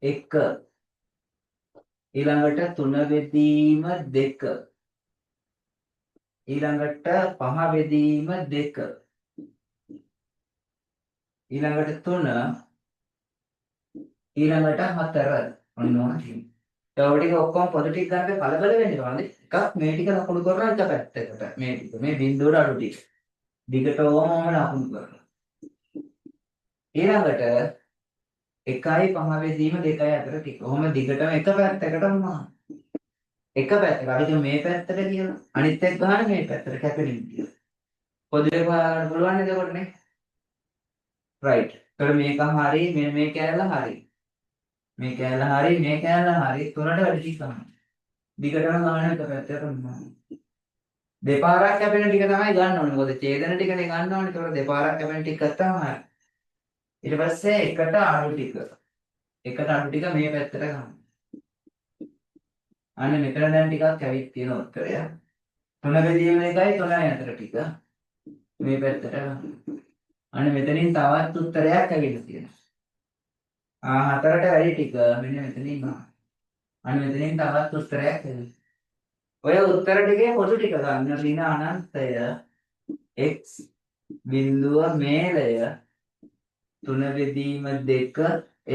1 ඊළඟට 3 බෙදීම 2 ඊළඟට පහ බෙදීම 2 ඊළඟට 3 ඊළඟට 4 ඔන්න ඔහොමයි. ඒ ටික ඔක්කොම පොදු ටික ගන්න කලබල වෙන්නේ නැවනේ. එකක් මේ ටික ලකුණු කරනවා එක පැත්තකට. මේ ටික මේ බිඳුවට අඩු ටික. දිගටම ලකුණු කරනවා. ඊළඟට 1යි 5 බෙදීම 2යි අතර ටික. ඔහොම දිගටම එක පැත්තකට වුණා. එක පැත්තකට. අපි මේ පැත්තට කියනවා. අනිත් එක ගන්න මේ පැත්තට කැපෙනින් කියනවා. පොදුවේ හොයාගන්න පුළුවන් නේද එතකොට නේ? රයිට්. ඒතර මේක හරි මෙන්න මේ කෑල්ල හරි. මේ කෑල්ල හරි මේ කෑල්ල හරි තුනට වැඩි ටික තමයි. දිගටම ගන්න එක පැත්තට වුණා. දෙපාරක් කැපෙන ටික තමයි ගන්න ඕනේ. මොකද ඡේදන ටිකනේ ගන්න ඕනේ. ඒතකොට දෙපාරක් කැපෙන ටික තමයි. ඊට පස්සේ එකට අඩු ටික. එකට අඩු ටික මේ පැත්තට ගන්න. අන්න මෙතන දැන් ටිකක් ඇවිත් තියෙන උත්තරය. 3 බෙදීම 2යි 3යි අතර ටික මේ පැත්තට ගන්න. අන්න මෙතනින් තවත් උත්තරයක් ඇවිල්ලා තියෙනවා. 4ට වැඩි ටික මෙන්න මෙතනින් ගන්න. අන්න මෙතනින් තවත් උත්තරයක් ඇවිල්ලා. ඔය උත්තර ටිකේ පොදු ටික ගන්න ඍණ අනන්තය x බිඳුව මේලය 3 බෙදීම 2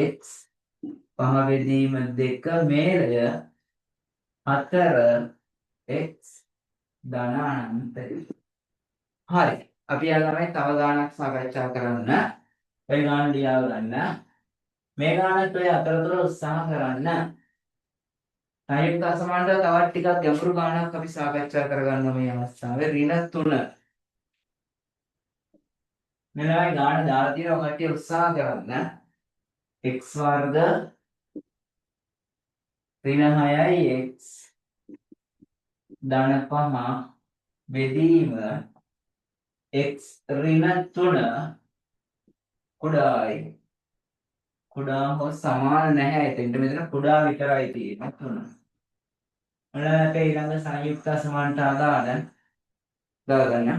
x 5 බෙදීම 2 මේලය 4 x ධන අනන්තය. හරි. අපි යාළුවනේ තව ගානක් සාකච්ඡා කරන්න. ඒ ගාන ලියා ගන්න. මේ ගානත් ඔය අතරතුර උත්සාහ කරන්න. අනිත් අසමානව තවත් ටිකක් ගැඹුරු ගානක් අපි සාකච්ඡා කරගන්න මේ අවස්ථාවේ ඍණ 3. මෙලයි ගාන දාලා තියෙනවා කට්ටිය උත්සාහ කරන්න. x වර්ග ඍණ 6යි x ධන 5 බෙදීම x ඍණ 3 කුඩායි. කුඩා හෝ සමාන නැහැ. එතෙන්ට මෙතන කුඩා විතරයි තියෙන්නේ 3. ඔයාලට ඊළඟ සංයුක්ත අසමානට ආදාන දාගන්න.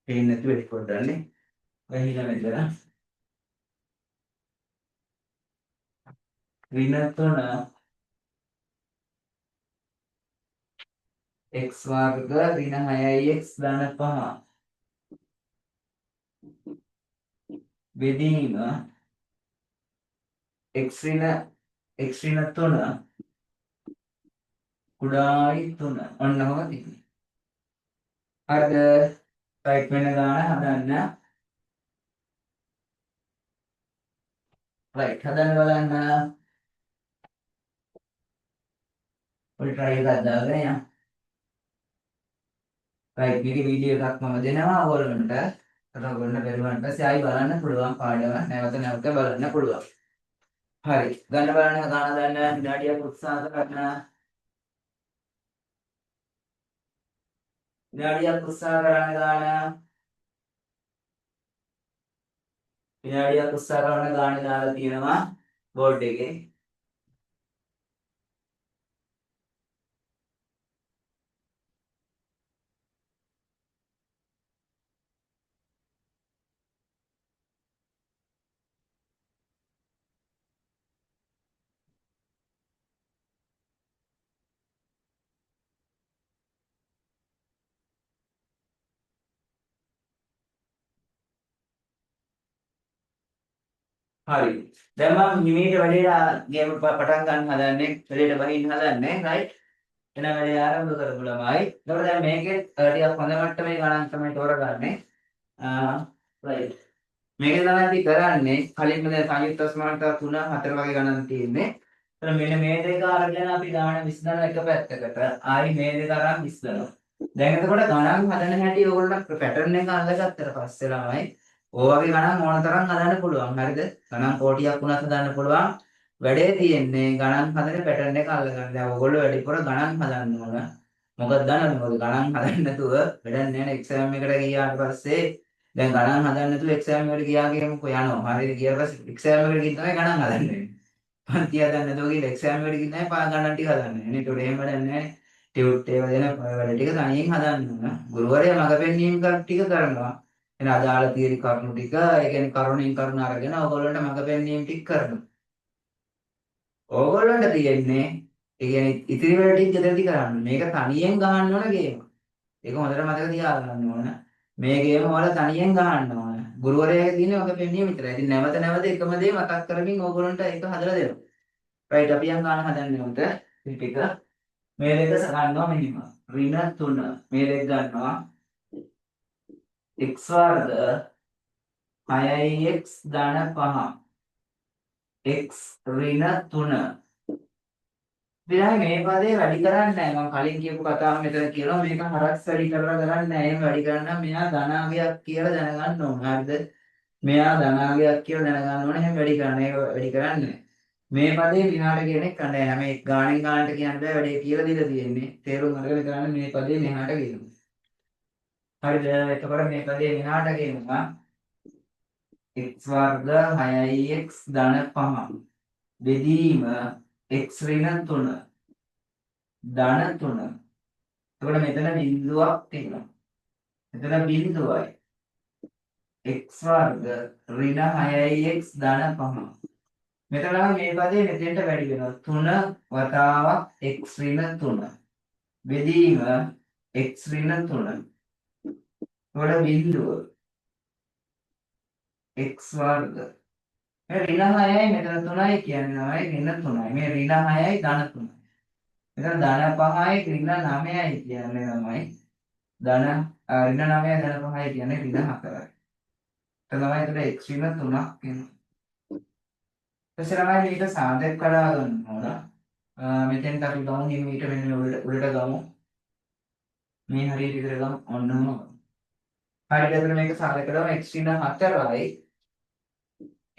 පේන්නේ නැතුව ඒක පොඩ්ඩක්නේ. වෙහිලා මෙතන ඍණ 3 x වර්ග ඍණ 6යි x ධන 5 බෙදීම x ඍණ 3 කුඩායි 3 ඔන්න ඔහොම තියෙනවා. හරිද? රයිට් වෙන ගාන හදන්න. රයිට් හදන්න බලන්න. ඔය try එකක් දාගෙන යන්න. රයිට් මේකේ වීඩියෝ එකක් මම දෙනවා ඔයගොල්ලන්ට. ඔයගොල්ලන්ට බැලුවාන් පස්සේ ආයි බලන්න පුළුවන් පාඩම නැවත නැවත බලන්න පුළුවන්. හරි. ගන්න බලන්න ගාන ගන්න විනාඩියක් උත්සාහ කරන්න. විනාඩියක් උත්සාහ කරන්න ගාන. විනාඩියක් උත්සාහ කරන ගාන දාලා තියෙනවා බෝඩ් එකේ. හරි. දැන් මම නිමේට වැඩේට ගේම් පටන් ගන්න හදන්නේ. වැඩේට බහින්න හදන්නේ. රයිට්. එන වැඩේ ආරම්භ කරමු ළමයි. එතකොට දැන් මේකේ ටිකක් හොඳ මට්ටමේ ගණන් තමයි තෝරගන්නේ. රයිට්. මේකේ තමයි අපි කරන්නේ කලින්ම දැන් සංයුක්ත අසමානතා 3 4 වගේ ගණන් තියෙන්නේ. එතන මෙන්න මේ දෙක අරගෙන අපි ගාන විසඳන එක පැත්තකට. ආයි මේ දෙක අරන් විසඳනවා. දැන් එතකොට ගණන් හදන හැටි ඕගොල්ලෝ පැටර්න් එක අල්ලගත්තට පස්සේ ළමයි ඕවගේ ගණන් ඕන තරම් හදන්න පුළුවන්. හරිද? ගණන් කෝටියක් වුණත් හදන්න පුළුවන්. වැඩේ තියෙන්නේ ගණන් හදන පැටර්න් එක අල්ලගන්න. දැන් ඕගොල්ලෝ වැඩිපුර ගණන් හදන්න ඕන. මොකද දන්නවද? මොකද ගණන් හදන්න නැතුව වැඩක් නෑ නේ. එක්සෑම් එකට ගියාට පස්සේ දැන් ගණන් හදන්න නැතුව එක්සෑම් එකට ගියා කියමුකෝ යනවා. හරියට ගියාට පස්සේ එක්සෑම් එකට ගිහින් තමයි ගණන් හදන්නේ. පන්ති හදන්න නැතුව ගිහින් එක්සෑම් එකට ගිහින් තමයි ගණන් ටික හදන්නේ. නේ ඒකට එහෙම වැඩක් නෑ. ටියුට් ඒවා දෙන වැඩ ටික තනියෙන් හදන්න ඕන. ගුරුවරයා මඟ පෙන්වීම ටික කරනවා. එන අදාළ තියරි කරුණු ටික, ඒ කියන්නේ කරුණින් කරුණ අරගෙන ඕගොල්ලන්ට මඟ පෙන්වීම ටික කරනවා. ඕගොල්ලන්ට තියෙන්නේ ඒ කියන්නේ ඉතිරි වල ටික ගෙදරදී කරන්න. මේක තනියෙන් ගහන්න ඕන ගේම. ඒක හොඳට මතක තියාගන්න ඕන. මේ ගේම වල තනියෙන් ගහන්න ඕන. ගුරුවරයාගේ තියෙන ඔක පෙන්වීම විතරයි. ඉතින් නැවත නැවත එකම දේ මතක් කරමින් ඕගොල්ලන්ට ඒක හදලා දෙනවා. රයිට් අපි යන් ගන්න හදන්නේ උන්ට ටික මේ දෙක ගන්නවා මෙහිම. ඍණ 3 මේ දෙක ගන්නවා x වර්ග 6x ධන 5 x ඍණ 3 විරායි මේ පදේ වැඩි කරන්නේ නැහැ. මම කලින් කියපු කතාව මෙතන කියනවා මේක හරස් වැඩි කරලා කරන්නේ නැහැ. එහෙම වැඩි කරන්න මෙයා ධනාගයක් කියලා දැනගන්න ඕන. හරිද? මෙයා ධනාගයක් කියලා දැනගන්න ඕනේ. එහෙම වැඩි කරන්න. ඒක වැඩි කරන්නේ මේ පදේ විනාඩ කෙනෙක් කණ්ඩායම හැම එක ගාණෙන් ගාණට කියන්න බෑ. වැඩේ කියලා දීලා තියෙන්නේ. තේරුම් අරගෙන කරන්න මේ පදේ මෙහාට කියනවා. හරිද? එතකොට මේ පදේ මෙහාට කියනවා x වර්ග 6x ධන 5 බෙදීම x ඍණ 3 ධන 3. එතකොට මෙතන බිඳුවක් තියෙනවා. මෙතන බිඳුවයි. x වර්ග ඍණ 6x ධන 5. මෙතන මේ පදේ මෙතෙන්ට වැඩි වෙනවා. 3 වතාවක් x ඍණ 3. බෙදීම x ඍණ 3. එතකොට බිඳුව x වර්ග. මේ ඍණ 6යි මෙතන 3යි කියන්නේ ඍණ 3යි. මේ ඍණ 6යි ධන 3යි. මෙතන ධන 5යි ඍණ 9යි කියන්නේ තමයි ධන ඍණ 9යි ධන 5යි කියන්නේ ඍණ 4යි. එතන තමයි ඒකට x ඍණ 3ක් එනවා. ඊට පස්සේ මේක සාධක කඩා ගන්න ඕන. මෙතෙන්ට අපි ගමු හිමීට මෙන්න උඩට ගමු. මේ හරියට විතර ගමු ඔන්නම. හරියට එතන මේක සාධක කරනවා x ඍණ 4යි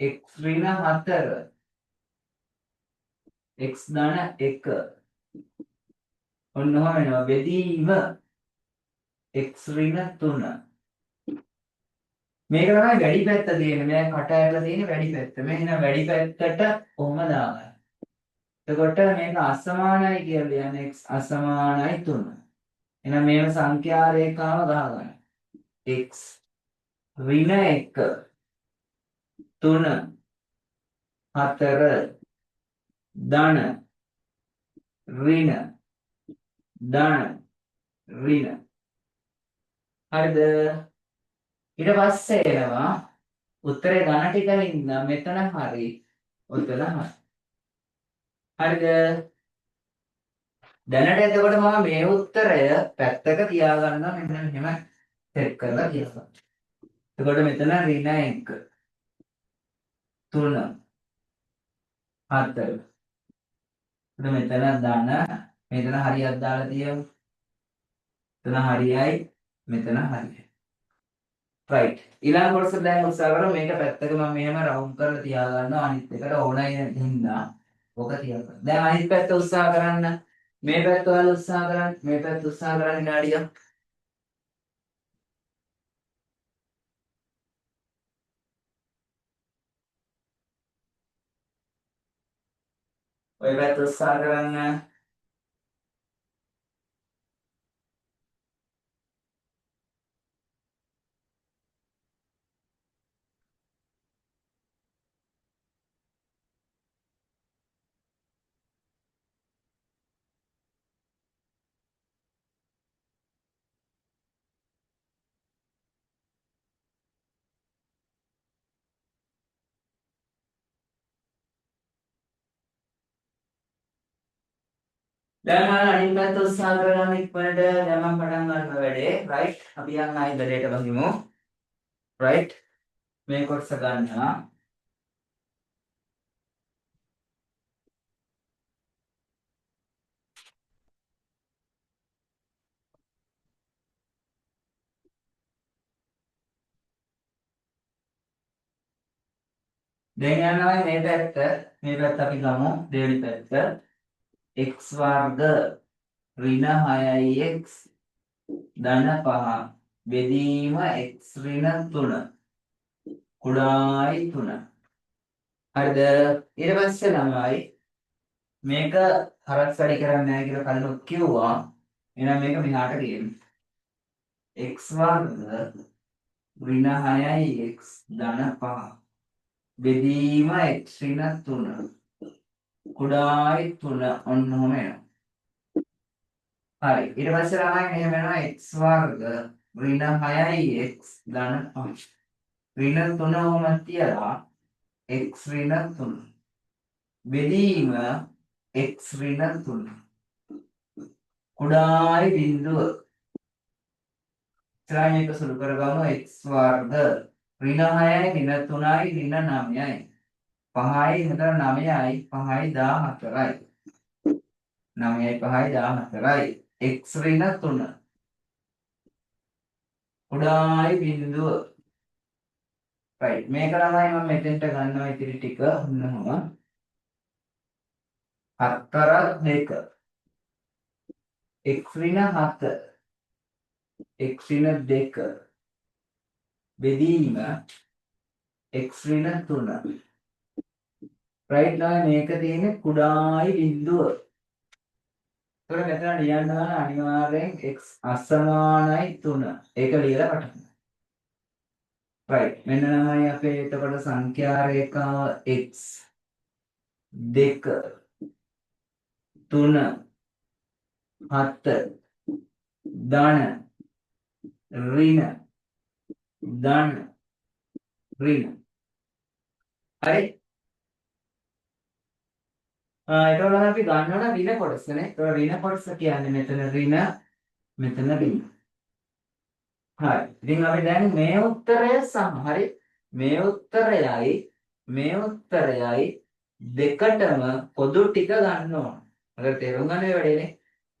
x ඍණ 4 x ධන 1 ඔන්නම වෙනවා බෙදීම x ඍණ 3. මේක තමයි වැඩි පැත්ත තියෙන්නේ. මේ කට ඇරලා තියෙන්නේ වැඩි පැත්ත. මෙන්න වැඩි පැත්තට කොහොම දාගන්න. එතකොට මේක අසමානයි කියලා කියන්නේ x අසමානයි 3. එහෙනම් මේව සංඛ්‍යා රේඛාව ගහගන්න. x ඍණ 1 3 4 ධන ඍණ ධන ඍණ. හරිද? ඊට පස්සේ එනවා උත්තරේ ධන ටිකින් මෙතන හරි උත්තර හරි. හරිද? දැනට එතකොට මම මේ උත්තරය පැත්තක තියාගන්නවා මෙතන මෙහෙම සෙට් කරලා තියනවා. එතකොට මෙතන ඍණ 1 3 4 මෙතන ධන මෙතන හරියක් දාලා තියමු. මෙතන හරියයි මෙතන හරියයි. රයිට්. ඊළඟ කොටස දැන් උත්සාහ කරමු මේක පැත්තක මම මෙහෙම රවුන්ඩ් කරලා තියාගන්නවා. අනිත් එකට ඕනයි හින්දා ඔක තියාගන්න. දැන් අනිත් පැත්ත උත්සාහ කරන්න. මේ පැත්ත ඔයාලා උත්සාහ කරන්න. මේ පැත්ත උත්සාහ කරන්න විනාඩියක්. ඔය පැත්ත උත්සාහ කරන්න. දැන් ඔයාලා අනිත් පැත්ත උත්සාහ කරගන්න ඉක්මනට. දැන් මම පටන් ගන්නවා වැඩේ. රයිට්. අපි යන්න ආයි ඉදිරියට බහිමු. රයිට්. මේ කොටස ගන්නවා. දැන් යනවා මේ පැත්ත. මේ පැත්ත අපි ගමු. දෙවෙනි පැත්ත. x වර්ග ඍණ 6x ධන 5 බෙදීම x ඍණ 3 කුඩායි 3. හරිද? ඊට පස්සේ ළමයි මේක හරස් වැඩි කරන්නේ නැහැ කියලා කලින් කිව්වා. එහෙනම් මේක මෙහාට ගේමු. x වර්ග ඍණ 6x ධන 5 බෙදීම x ඍණ 3 කුඩායි 3 ඔන්න ඔහම එනවා. හරි. ඊට පස්සේ ළමයි මෙහෙම වෙනවා x වර්ග ඍණ 6යි x ධන 5. ඍණ 3 ඔහම තියලා x ඍණ 3. බෙදීම x ඍණ 3. කුඩායි බිඳුව ඉස්සරහින් එක සුළු කරගමු x වර්ග ඍණ 6යි ඍණ 3යි ඍණ 9යි 5යි මෙතන 9යි 5යි 14යි 9යි 5යි 14යි x ඍණ 3 කුඩායි බිඳුව right මේක ළමයි මම මෙතෙන්ට ගන්නවා ඉතිරි ටික ඔන්නම 4 2 x ඍණ 7 x ඍණ 2 බෙදීම x ඍණ 3 right ළමයි මේක තියෙන්නේ කුඩායි බිඳුව. ඒතර මෙතන ලියන්න ඕන අනිවාර්යෙන් x අසමානයි 3. ඒක ලියලා පටන්. right මෙන්න ළමයි අපේ එතකොට සංඛ්‍යා රේඛාව x 2 3 7 ධන ඍණ ධන ඍණ හරි ඒතකොට අපි ගන්නවා ඍණ කොටසනේ. ඒතකොට ඍණ කොටස කියන්නේ මෙතන ඍණ මෙතන ඍණ. හරි. ඉතින් අපි දැන් මේ උත්තරය සම හරි. මේ උත්තරයයි දෙකටම පොදු ටික ගන්න ඕන. අර තේරුම් ගන්න වැඩේනේ.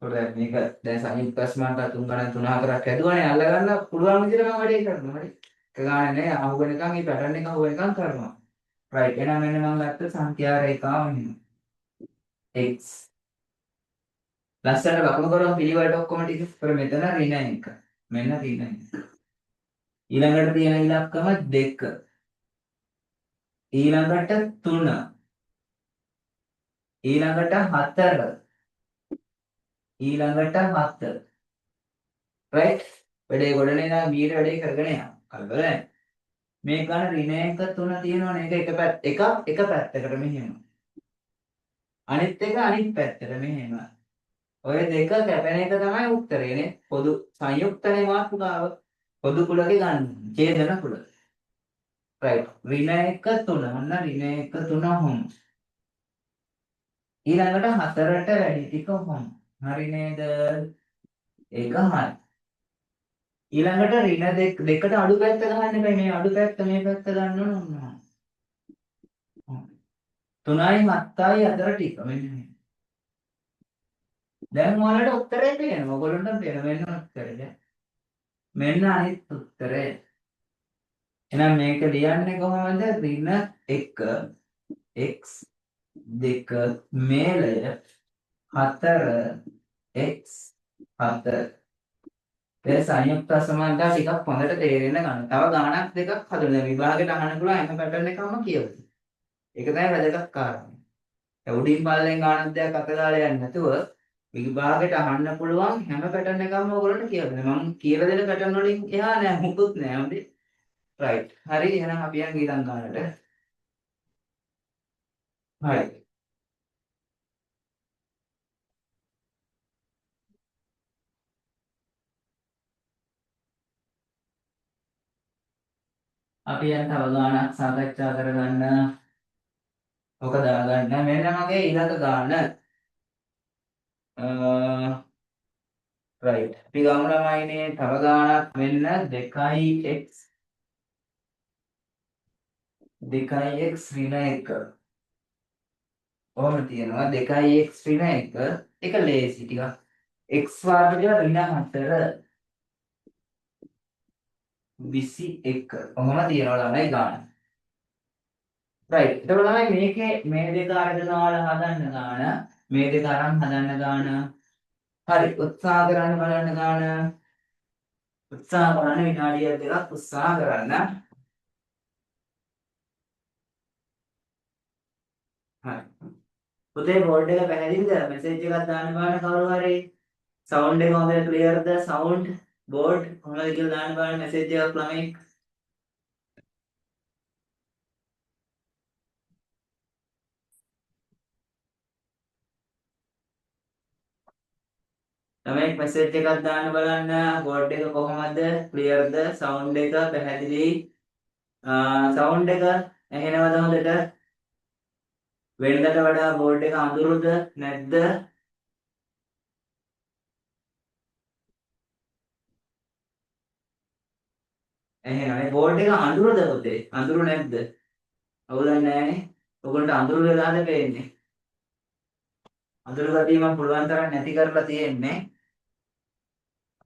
ඒතකොට මේක දැන් සංයුක්ත ප්‍රශ්නකට 3 ගණන් 3 4ක් හැදුවානේ අල්ලගන්න පුළුවන් විදිහට මම වැඩේ කරනවා. හරි. එක ගානේ නෑ අහු වෙනකන් මේ පැටර්න් එක අහු වෙනකන් කරනවා. right එහෙනම් මෙන්න මම ගත්ත සංඛ්‍යා රේඛාව මෙන්න. x ලස්සනට ලකුණු කරමු පිළිවෙලට ඔක්කොම ටික. ඒතර මෙතන ඍණ 1. මෙන්න ඍණ 1. ඊළඟට තියෙන ඉලක්කම 2. ඊළඟට 3. ඊළඟට 4. ඊළඟට 7. right වැඩේ ගොඩනේ නා මීට වැඩේ කරගෙන යනවා. කල්පල නැහැ. මේ ගන්න ඍණ 1 3 තියෙනවනේ ඒක එක පැත්තකට මෙහෙම. අනිත් එක අනිත් පැත්තට මෙහෙම. ඔය දෙක කැපෙන එක තමයි උත්තරේනේ. පොදු සංයුක්තනේ මාතෘකාව. පොදු කුලක ගන්න. ඡේදන කුල. right ඍණ 1 3 ඔන්න ඍණ 1 3 හොම්. ඊළඟට 4ට වැඩි ටික හොම්. හරි නේද? ඒක හරි. ඊළඟට ඍණ දෙකට අඩු පැත්ත ගන්න එපා. මේ අඩු පැත්ත මේ පැත්ත ගන්න ඕන ඔන්න. 3යි 7යි අතර ටික මෙන්න මේ. දැන් ඔයාලට උත්තරේ පේනවා. ඔයගොල්ලන්ට පේනවා මෙන්න උත්තරේ. මෙන්න අනිත් උත්තරේ. එහෙනම් මේක ලියන්නේ කොහොමද? ඍණ 1 x 2 මේලය 4 x 7 ඒ සංයුක්ත අසමානතා ටිකක් හොඳට තේරෙන්න ගන්න. තව ගණනක් දෙකක් හදන්න විභාගෙට අහන්න පුළුවන් හැම පැටර්න් එකක්ම කියවන්න. ඒක තමයි වැදගත් කාරණේ. ඒ උඩින් පල්ලෙන් ගණන් දෙයක් අත දාලා යන්නේ නැතුව විභාගෙට අහන්න පුළුවන් හැම පැටර්න් එකක්ම ඔයගොල්ලන්ට කියවන්න. මම කියලා දෙන පැටර්න් වලින් එහා නෑ මුකුත් නෑ. හරි. right. හරි එහෙනම් අපි යන් ඊළඟ ගානට. හරි. අපි යන් තව ගානක් සාකච්ඡා කරගන්න. ඔක දාගන්න. මෙන්න මගේ ඊළඟ ගාන. right. අපි ගමු ළමයිනේ තව ගානක් වෙන්න 2x 2x ඍණ 1. ඔහොම තියෙනවා 2x ඍණ 1 එක ලේසි ටිකක්. x වර්ගය ඍණ 4 21. ඔහොම තියෙනවා ළමයි ගාන. right. එතකොට ළමයි මේකේ මේ දෙක අරගෙන ඔයාලා හදන්න ගාන මේ දෙක අරන් හදන්න ගාන. හරි උත්සාහ කරන්න බලන්න ගාන. උත්සාහ කරන්න විනාඩියක් දෙකක් උත්සාහ කරන්න. හරි. පුතේ බෝඩ් එක පැහැදිලිද? මෙසේජ් එකක් දාන්න බලන්න කවුරු හරි. සවුන්ඩ් එක හොඳට ක්ලියර්ද? සවුන්ඩ් බෝඩ් හොඳද කියලා දාන්න බලන්න මෙසේජ් එකක් ළමයි. ළමයි මැසේජ් එකක් දාන්න බලන්න බෝඩ් එක කොහමද ක්ලියර්ද සවුන්ඩ් එක පැහැදිලි සවුන්ඩ් එක ඇහෙනවද හොඳට වෙනදට වඩා බෝඩ් එක අඳුරුද නැද්ද ඇහෙනවනේ බෝඩ් එක අඳුරුද පුතේ අඳුරු නැද්ද ඔව් දන්නේ නැහනේ ඔයගොල්ලන්ට අඳුරු වෙලාද පේන්නේ අඳුරු ගතිය මම පුළුවන් තරම් නැති කරලා තියෙන්නේ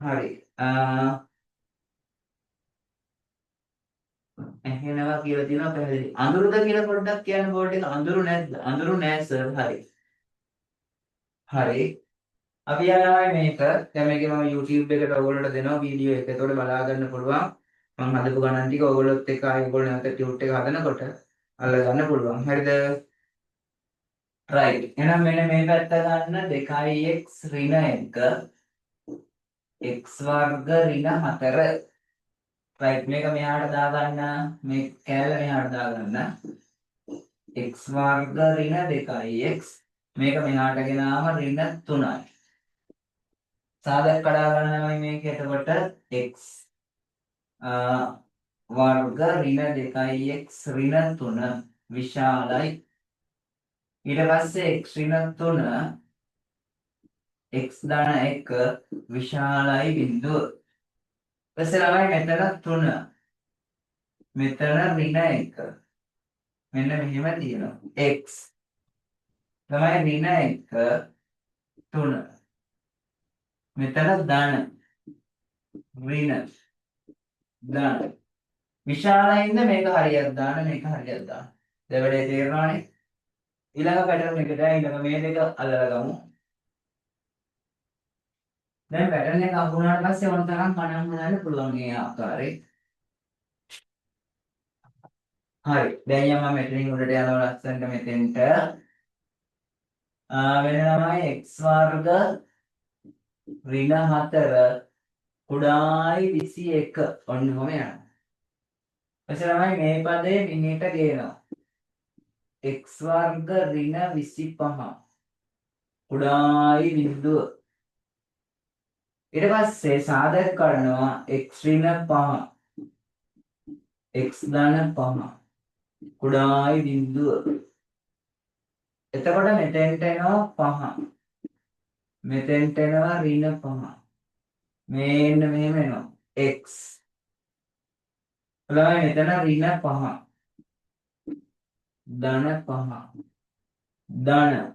හරි ඇහෙනවා කියලා තියෙනවා පැහැදිලි අඳුරුද කියලා පොඩ්ඩක් කියන්න බෝඩ් එක අඳුරු නැද්ද අඳුරු නෑ සර් හරි හරි අපි යනවා මේක දැන් මේකේ මම YouTube එකට ඔයගොල්ලන්ට දෙනවා වීඩියෝ එක. ඒතකොට බලා ගන්න පුළුවන්. මම හදපු ගණන් ටික ඔයගොල්ලොත් එක්ක ආයෙ ඔයගොල්ලෝ නැවත ටියුට් එක හදනකොට අල්ල ගන්න පුළුවන්. හරිද? right. එහෙනම් මෙන්න මේ පැත්ත ගන්න 2x ඍණ 1 x වර්ග ඍණ 4. right. මේක මෙහාට දාගන්න. මේ කෑල්ල මෙහාට දාගන්න. x වර්ග ඍණ 2x මේක මෙහාට ගෙනාම ඍණ 3යි. සාධක කඩා ගන්නමයි මේක එතකොට x වර්ග ඍණ 2x ඍණ 3 විශාලයි ඊට පස්සේ x ඍණ 3 x ධන 1 විශාලයි බිඳුව ඊපස්සේ ළමයි මෙතන 3 මෙතන ඍණ 1 මෙන්න මෙහෙම තියෙනවා x ළමයි ඍණ 1 3 මෙතන ධන ඍණ ධන විශාලයින්ද මේක හරියට දාන්න මේක හරියට දාන්න. දෙවැඩේ තේරෙනවනේ. ඊළඟ පැටර්න් එකට ඊළඟ මේ දෙක අල්ලලා ගමු. දැන් පැටර්න් එක අහුණාට පස්සේ වුණ තරම් කණන් හදන්න පුළුවන් මේ ආකාරයේ. හරි. දැන් යම මෙතනින් උඩට යනවා ලස්සනට මෙතෙන්ට. වෙන ළමයි x වර්ග ඍණ 4 කුඩායි 21 ඔන්න ඔහම යනවා. ඊපස්සේ ළමයි මේ පදේ මිනියට ගේනවා. x වර්ග ඍණ 25 කුඩායි බිඳුව ඊට පස්සේ සාධක කරනවා x ඍණ 5 x ධන 5 කුඩායි බිඳුව එතකොට මෙතෙන්ට එනවා 5 මෙතෙන්ට එනවා ඍණ 5 මේන්න මෙහෙම එනවා x ළමයි මෙතන ඍණ 5 ධන 5 ධන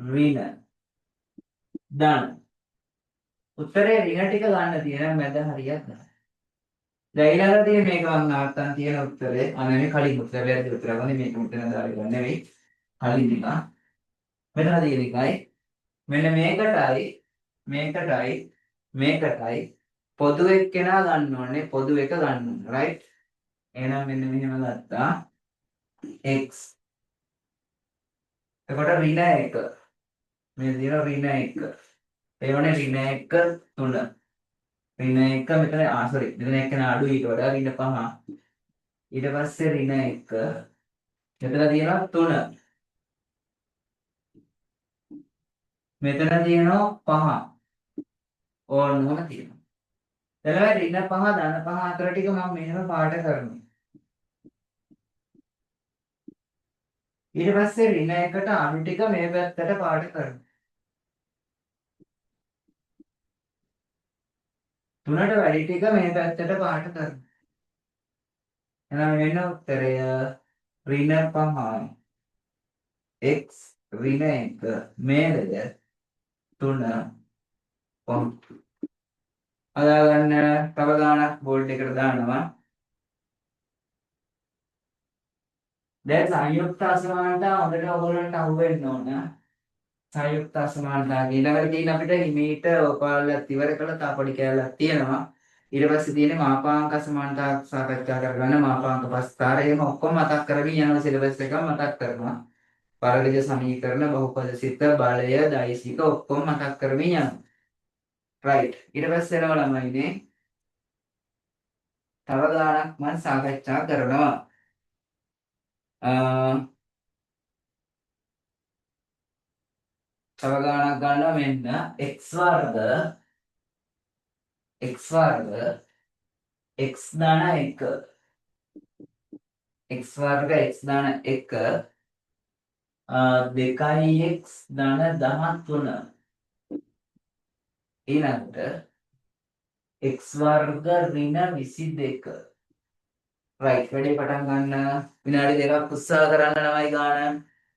ඍණ ධන උත්තරේ ඍණ ටික ගන්න තියෙන මැද හරියක් ගන්න. දැන් ඊළඟට තියෙන මේක මම නාත්තන් තියෙන උත්තරේ අනේ කලින් උත්තරය උත්තර ගන්නේ මේක මෙතන දාලා ගන්න නෙවෙයි කලින් ටික මෙතන තියෙන එකයි මෙන්න මේකටයි මේකටයි පොදු එක්කෙනා ගන්න ඕනේ පොදු එක ගන්න ඕනේ රයිට් එහෙනම් මෙන්න මෙහෙම ගත්තා x එතකොට ඍණ 1 මේ දින ඍණ 1 ඒ වනේ ඍණ 1 3 ඍණ 1 මෙතන සෝරි මෙතන එක්කෙනා අඩුයි ඊට වඩා ඍණ 5 ඊට පස්සේ ඍණ 1 මෙතන තියෙනවා 3 මෙතන තියෙනවා 5 ඕනම තියෙනවා එතකොට ඍණ 5 ධන 5 අතර ටික මම මෙහෙම පාට කරනවා ඊට පස්සේ ඍණ 1ට අණු ටික මේ පැත්තට පාට කරනවා 3ට වැඩි ටික මේ පැත්තට පාට කරනවා එහෙනම් වෙන උත්තරය ඍණ 5 x ඍණ 1 මේ දෙක 3 5 අදා ගන්න තව ගානක් බෝඩ් එකට දානවා දැන් සංයුක්ත අසමානතා හොඳට ඔයගොල්ලන්ට අහු වෙන්න ඕන සංයුක්ත අසමානතා ඊළඟට තියෙන අපිට හිමීට ඔයාලත් ඉවර කළා තා පොඩි කැලලක් තියෙනවා ඊට පස්සේ තියෙන්නේ මාපාංක අසමානතා සාකච්ඡා කරගන්න මාපාංක පස්තර එහෙම ඔක්කොම මතක් කරගෙන යනවා සිලබස් එක මතක් කරනවා පරිලජ සමීකරණ බහුපද සිත බලය දෛසික ඔක්කොම මතක් කරගෙන යනවා right ඊට පස්සේ එනවා ළමයිනේ තව ගානක් මම සාකච්ඡා කරනවා තව ගානක් ගන්නවා මෙන්න x වර්ග x දාන 1 x වර්ග x දාන 1 2x දාන 13 ඊළඟට x වර්ග ඍණ 22 රයිට් වැඩේ පටන් ගන්න විනාඩි දෙකක් උත්සාහ කරන්න ළමයි ගන්න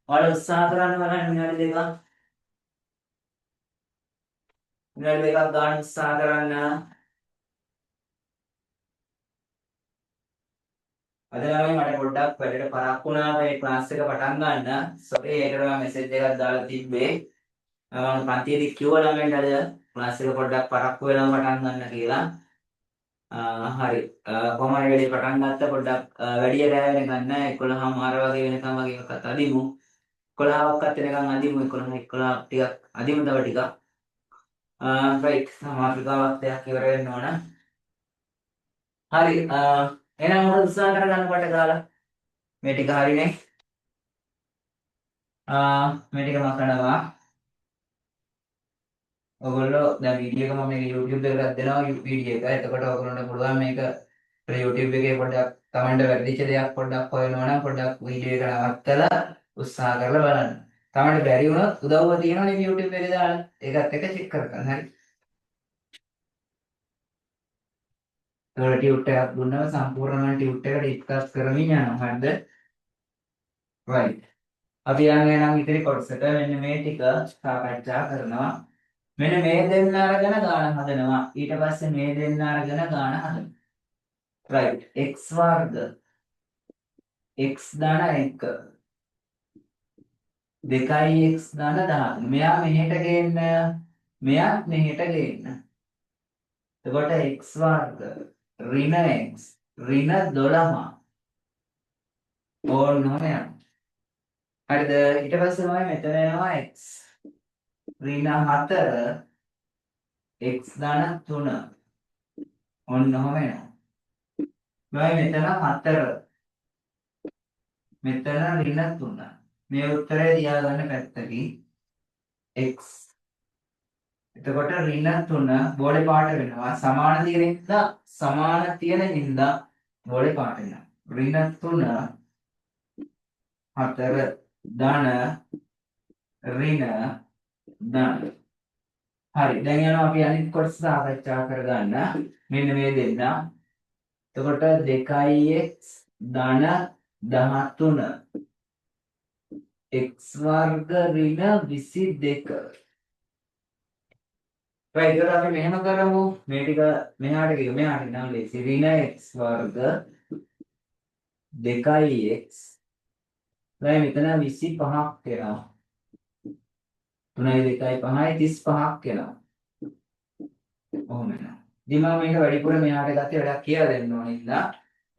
ඔයාලා උත්සාහ කරන්න බලන්න විනාඩි දෙකක් ගන්න උත්සාහ කරන්න අද ළමයි මට පොඩ්ඩක් වැඩට පරක් වුණා මේ ක්ලාස් එක පටන් ගන්න සෝරි ඒකට මම මෙසේජ් එකක් දාලා තිබ්බේ මම පන්තියේදී කිව්වා ළමයින්ට අද ක්ලාස් එක පොඩ්ඩක් පරක්කු වෙලා පටන් ගන්න කියලා හරි කොහොම හරි වැඩේ පටන් ගත්ත පොඩ්ඩක් වැඩි රැ වෙනකන් නෑ 11:00 වගේ වෙනකන් වගේ එකක් අදිමු 11ක්වත් වෙනකන් අදිමු 11 ටිකක් අදිමු තව ටිකක් රයිට් මාතෘකාවක් දෙයක් ඉවර වෙන්න ඕන හරි එහෙනම් මොකද උත්සාහ කරගන්න කොට දාලා මේ ටික හරිනේ මේ ටික මම කරනවා ඔයගොල්ලෝ දැන් වීඩියෝ එක මම මේක YouTube එකට දෙනවා වීඩියෝ එක. එතකොට ඔයගොල්ලන්ට පුළුවන් මේක YouTube එකේ පොඩ්ඩක් Tamanට වැරදිච්ච දෙයක් පොඩ්ඩක් හොයනවා නම් පොඩ්ඩක් වීඩියෝ එක නවත්තලා උත්සාහ කරලා බලන්න. Tamanට බැරි වුණොත් උදව්ව තියෙනවනේ YouTube එකේ දාලා. ඒකත් එක්ක චෙක් කරගන්න. හරි. ඒකට ටියුට් එකක් දුන්නම සම්පූර්ණම ටියුට් එක ඩිස්කස් කරමින් යනවා. හරිද? right. අපි යන්නේ නම් ඉතිරි කොටසට මෙන්න මේ ටික සාකච්ඡා කරනවා. මෙන්න මේ දෙන්න අරගෙන ගාන හදනවා. ඊට පස්සේ මේ දෙන්න අරගෙන ගාන හදනවා. right. x වර්ග x දාන 1 2x දාන 10. මෙයා මෙහෙට ගේන්න. මෙයා මෙහෙට ගේන්න. එතකොට x වර්ග ඍණ x ඍණ 12 ඕනම යනවා. හරිද? ඊට පස්සේ තමයි මෙතන එනවා x ඍණ 4 x දාන 3 ඔන්නම එනවා. මෙතන 4 මෙතන ඍණ 3 මේ උත්තරය තියාගන්න පැත්තකින් x එතකොට ඍණ 3 බෝලේ පාට වෙනවා සමාන තියෙන හින්දා බෝලේ පාට වෙනවා ඍණ 3 4 ධන ඍණ ධන හරි දැන් යනවා අපි අනිත් කොටස සාකච්ඡා කරගන්න මෙන්න මේ දෙන්න එතකොට 2x ධන 13 x වර්ග ඍණ 22 right ඒක අපි මෙහෙම කරමු මේ ටික මෙහාට ගිහම මෙහාට නම් ලේසි ඍණ x වර්ග 2x දැන් මෙතන 25ක් වෙනවා 3යි 2යි 5යි 35ක් වෙනවා ඔහොම එනවා ඉතින් මම මේක වැඩිපුර මෙහාට ගත්තේ වැඩක් කියලා දෙන්න ඕන ඉඳලා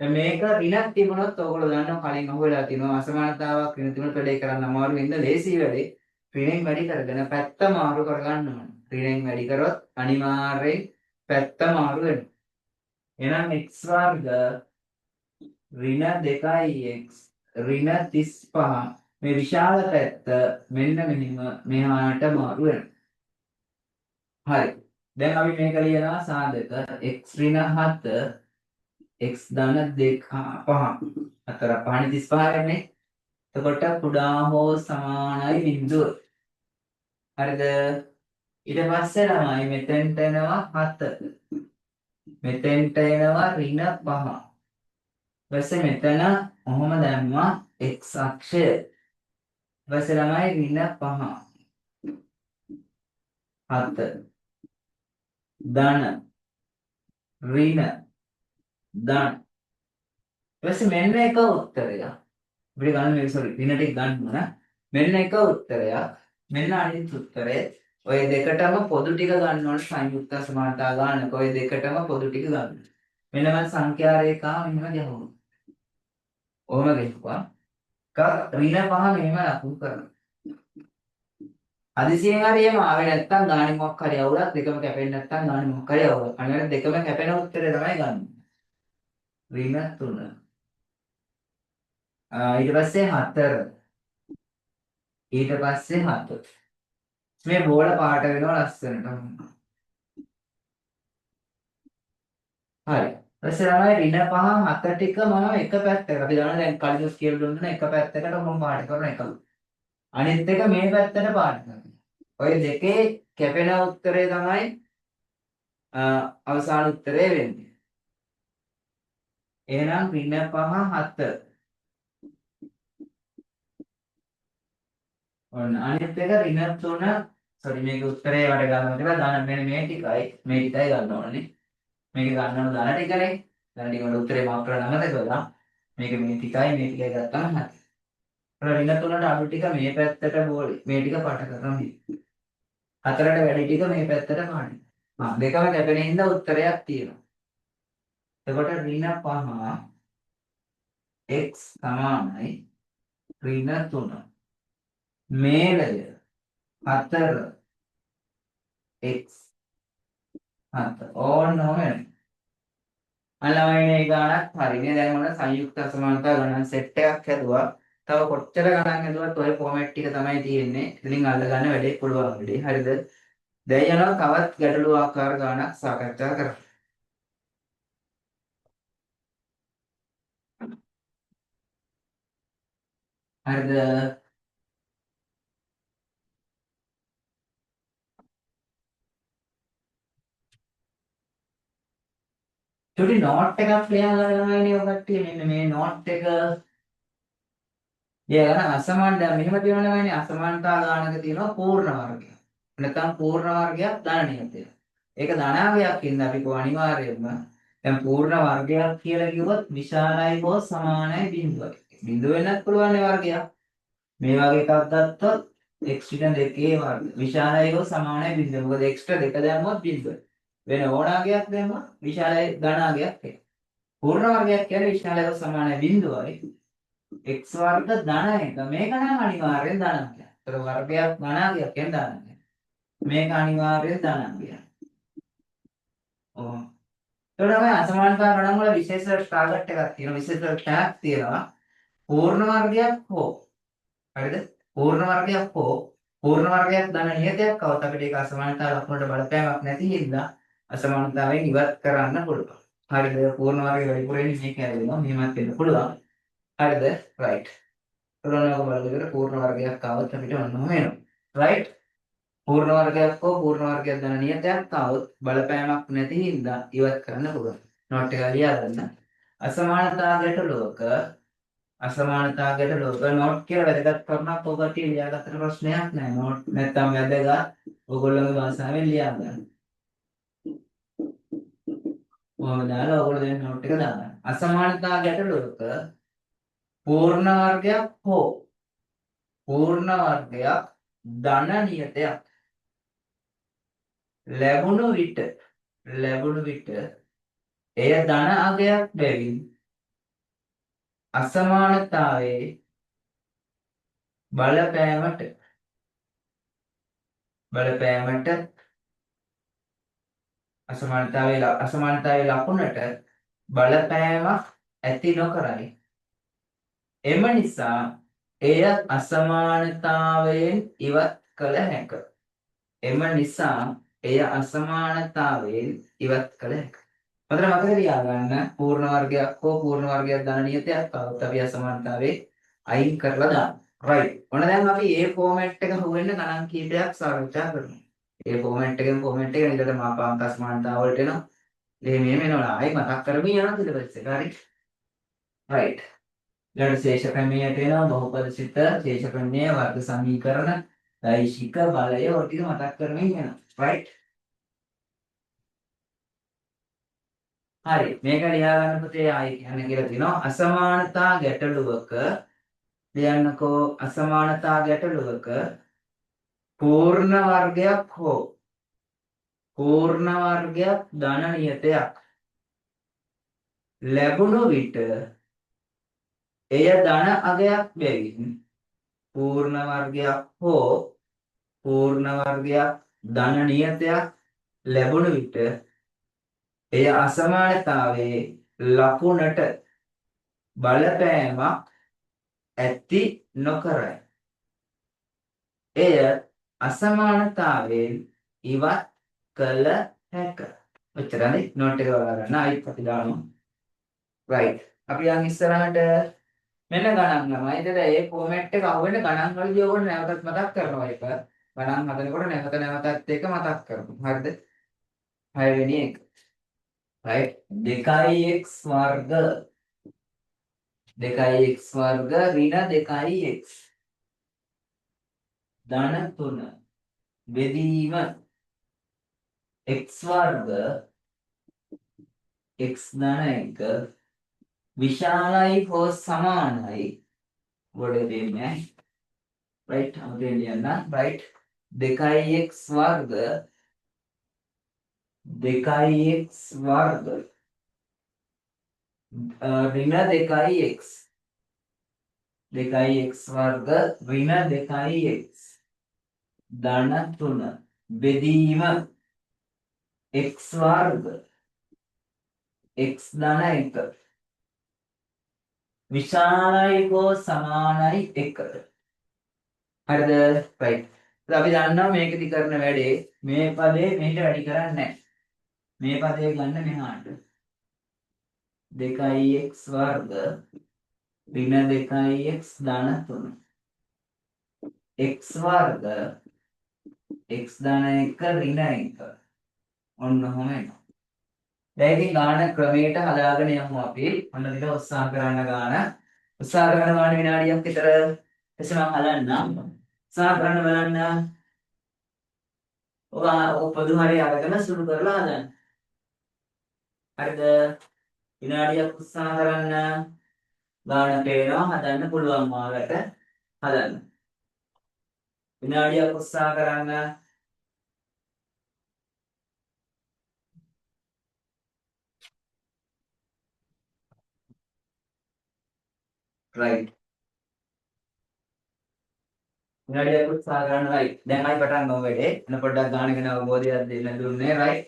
දැන් මේක ඍණක් තිබුණොත් ඔයගොල්ලෝ දන්නවා කලින් අහුවෙලා තියෙනවා අසමානතාවක් ඍණ තුනට වැඩේ කරන්න අමාරු වෙන ලේසි වැඩේ ඍණෙන් වැඩි කරගෙන පැත්ත මාරු කරගන්න ඕන ඍණෙන් වැඩි කරොත් අනිවාර්යෙන් පැත්ත මාරු වෙනවා එහෙනම් x වර්ග ඍණ 2x ඍණ 35 මේ විශාල පැත්ත මෙන්න මෙහිම මෙහාට මාරු වෙනවා හරි දැන් අපි මේක ලියනවා සාධක x ඍණ 7 x ධන 2 5 4 5 35 වෙන්නේ එතකොට කුඩා හෝ සමානයි බිඳුව හරිද ඊට පස්සේ ළමයි මෙතෙන්ට එනවා 7 මෙතෙන්ට එනවා ඍණ 5 ඊපස්සේ මෙතන ඔහොම දැම්මා x අක්ෂය ඊපස්සේ ළමයි ඍණ 5 7 ධන ඍණ ධන ඊපස්සේ මෙන්න එක උත්තරයක් අපිට ගන්න මේ සෝරි ඍණ ටික ගන්න මෙන්න එක උත්තරයක් මෙන්න අනිත් උත්තරේ ඔය දෙකටම පොදු ටික ගන්න ඕන සංයුක්ත සමානතා ගන්නක ඔය දෙකටම පොදු ටික ගන්න. මෙන්න මම සංඛ්‍යා රේඛාව මෙහෙම ගහනවා. ඔහොම ගහුවා. ඍණ 5 මෙහෙම ලකුණු කරනවා. හදිසියෙන් හරි එහෙම ආවේ නැත්තම් ගානේ මොකක් හරි අවුලක් දෙකම කැපෙන්නේ නැත්තම් ගානේ මොකක් හරි අවුලක්. අනිවාර්යෙන් දෙකම කැපෙන උත්තරේ තමයි ගන්න. ඍණ 3. ඊට පස්සේ 4. ඊට පස්සේ 7. මේ බෝල පාට වෙනවා ලස්සනට. හරි. ඊපස්සේ තමයි ඍණ 5 7 ටික මම එක පැත්තකට. අපි දන්නවා දැන් කලින් ස්කේල් දුන්නා එක පැත්තකට මම පාට කරන එකම. අනිත් එක මේ පැත්තට පාට කරනවා. ඔය දෙකේ කැපෙන උත්තරේ තමයි අවසාන උත්තරේ වෙන්නේ. එහෙනම් ඍණ 5 7. ඔන්න අනිත් එක ඍණ 3 සෝරි මේක උත්තරේ වට ගන්නවා කියලා දාන්න මෙන්න මේ ටිකයි ගන්න ඕනේ. මේක ගන්න ඕන ධන ටිකනේ. ධන ටික වල උත්තරේ මාක් කරලා නැමද කියලා. මේක මේ ටිකයි ගත්තාම හරි. ඍණ 3ට අඩු ටික මේ පැත්තට බෝලේ. මේ ටික පාට කරනවා මේ. 4ට වැඩි ටික මේ පැත්තට පාට. දෙකම කැපෙන හින්දා උත්තරයක් තියෙනවා. එතකොට ඍණ 5 x සමානයි ඍණ 3 මේලය 4 x 7 ඕනම අලවයිනේ ගානක් හරිනේ. දැන් මොන සංයුක්ත අසමානතා ගණන් සෙට් එකක් හැදුවා. තව කොච්චර ගණන් හැදුවත් ඔය ෆෝමැට් ටික තමයි තියෙන්නේ. ඉතින් අල්ල ගන්න වැඩේ පුළුවන් වැඩේ. හරිද? දැන් යනවා තවත් ගැටළු ආකාර ගණනක් සාකච්ඡා කරමු. හරිද? චුටි නෝට් එකක් ලියලා ගන්නවනේ ඔය කට්ටිය. මෙන්න මේ නෝට් එක ලියලා අසමාන දැන් මෙහෙම තියෙනවනේ අසමානතා ගානක තියෙනවා පූර්ණ වර්ගය. නැත්නම් පූර්ණ වර්ගයක් ධන නියතය. ඒක ධනාංගයක් ඉන්න අපි කො අනිවාර්යයෙන්ම දැන් පූර්ණ වර්ගයක් කියලා කිව්වොත් විශාලයි හෝ සමානයි බිඳුවයි. බිඳුව වෙනත් පුළුවන් නේ වර්ගයක්. මේ වගේ එකක් ගත්තොත් x ට දෙකේ වර්ග. විශාලයි හෝ සමානයි බිඳුව. මොකද x ට දෙක දැම්මොත් බිඳුවයි. වෙන ඕනාගයක් දැම්මොත් විශාලයි ධනාංගයක් එයි. පූර්ණ වර්ගයක් කියන්නේ විශාලයි හෝ සමානයි බිඳුවයි. x වර්ග ධන එක. මේක නම් අනිවාර්යෙන් ධනාංගයක්. ඒතර වර්ගයක් ධනාංගයක් කියන්නේ ධනාංගයක්. මේක අනිවාර්යෙන් ධනාංගයක්. ඔව්. ඒතකොට මේ අසමානතා ගණන් වල විශේෂ ටාගට් එකක් තියෙනවා. විශේෂ ටැග් තියෙනවා. පූර්ණ වර්ගයක් හෝ හරිද? පූර්ණ වර්ගයක් හෝ පූර්ණ වර්ගයක් ධන නියතයක් આવත් අපිට ඒක අසමානතා ලක්ෂණයට බලපෑමක් නැති හින්දා අසමානතාවයෙන් ඉවත් කරන්න පුළුවන්. හරිද? පූර්ණ වර්ගය වැඩිපුර එන්නේ මේක ඇරෙනවා. මෙහෙමත් වෙන්න පුළුවන්. හරිද? රයිට්. ඒතකොට බලද්දී පූර්ණ වර්ගයක් આવත් අපිට ඔන්නම වෙනවා. රයිට්? පූර්ණ වර්ගයක් හෝ පූර්ණ වර්ගයක් ධන නියතයක් આવොත් බලපෑමක් නැති හින්දා ඉවත් කරන්න පුළුවන්. නෝට් එක ලියා ගන්න. අසමානතා ගැටලුවක නෝට් කියලා වැදගත් කරුණක් ඔකට ලියාගත්තට ප්‍රශ්නයක් නැහැ. නෝට් නැත්තම් වැදගත් ඔයගොල්ලෝගේ භාෂාවෙන් ලියා ගන්න. කොහොමද දාලා ඔයගොල්ලෝ දැන් නෝට් එක දාගන්න. අසමානතා ගැටලුවක පූර්ණ වර්ගයක් හෝ පූර්ණ වර්ගයක් ධන නියතයක් ලැබුණු විට එය ධන අගයක් බැවින් අසමානතාවයේ බලපෑමට අසමානතාවයේ ලකුණට බලපෑමක් ඇති නොකරයි. එම නිසා එය අසමානතාවයෙන් ඉවත් කළ හැක. මතක තියාගන්න පූර්ණ වර්ගයක් හෝ පූර්ණ වර්ගයක් ධන නියතයක් આવත් අපි අසමානතාවයේ අයින් කරලා දාන්න. රයිට්. ඔන්න දැන් අපි මේ ෆෝමැට් එක හොවෙන්න ගණන් කීපයක් සාකච්ඡා කරමු. මේ ෆෝමැට් එකෙන් ඊළඟට මාපාංක අසමානතාව වලට එනවා. මෙහෙම එනවා. ආයි මතක් කරමින් යනවා සිලබස් එක. හරි. රයිට්. ඊළඟ ශේෂ ප්‍රමේයයට එනවා. බහුපද සිත, ශේෂ ප්‍රමේය, වර්ග සමීකරණ, දෛශික බලය ඔය ටික මතක් කරමින් යනවා. රයිට්. හරි මේක ලියා ගන්න පුතේ ආයි කියන්න කියලා තියෙනවා අසමානතා ගැටලුවක ලියන්නකෝ අසමානතා ගැටලුවක පූර්ණ වර්ගයක් හෝ පූර්ණ වර්ගයක් ධන නියතයක් ලැබුණු විට එය ධන අගයක් බැවින් පූර්ණ වර්ගයක් හෝ පූර්ණ වර්ගයක් ධන නියතයක් ලැබුණු විට එය අසමානතාවයේ ලකුණට බලපෑමක් ඇති නොකරයි. එය අසමානතාවයෙන් ඉවත් කළ හැක. ඔච්චරයි නෝට් එක වලා ගන්න. ආයිත් අපි දාමු. right. අපි යන් ඉස්සරහට මෙන්න ගණන් ළමයි. එතකොට ඒ ෆෝමැට් එක අහුවෙන්න ගණන් වලදී ඕගොල්ලෝ නැවතත් මතක් කරනවා ඒක. ගණන් හදනකොට නැවත නැවතත් ඒක මතක් කරනවා. හරිද? 6 වෙනි එක. right. 2x වර්ග 2x වර්ග ඍණ 2x ධන 3 බෙදීම x වර්ග x ධන 1 විශාලයි හෝ සමානයි ගොඩ දෙන්නේ right අමුතෙන් ලියන්න right 2x වර්ග 2x වර්ග ඍණ 2x 2x වර්ග ඍණ 2x ධන 3 බෙදීම x වර්ග x ධන 1 විශාලයි හෝ සමානයි 1. හරිද? right. ඉතින් අපි දන්නවා මේකෙදි කරන වැඩේ මේ පදේ මෙහෙට වැඩි කරන්නේ නැහැ. මේ පදේ ගන්න මෙහාට. 2x වර්ග ඍණ 2x ධන 3 x වර්ග x ධන 1 ඍණ 1 ඔන්න ඔහොම එනවා. දැන් ඉතින් ගාන ක්‍රමයට හදාගෙන යමු අපි. ඔන්න ටික උත්සාහ කරන්න ගාන. උත්සාහ කරන ගාන විනාඩියක් විතර එසම හදන්න. උත්සාහ කරන්න බලන්න. ඔය පොදු හරිය අරගෙන සුළු කරලා හදන්න. හරිද? විනාඩියක් උත්සාහ කරන්න. ගාන පේනවා හදන්න පුළුවන් මාකට හදන්න. විනාඩියක් උත්සාහ කරන්න. right. විනාඩියක් උත්සාහ කරන්න right. දැන් ආයි පටන් ගමු වැඩේ. එන පොඩ්ඩක් ගාන ගැන අවබෝධයක් දෙන්න දුන්නේ right.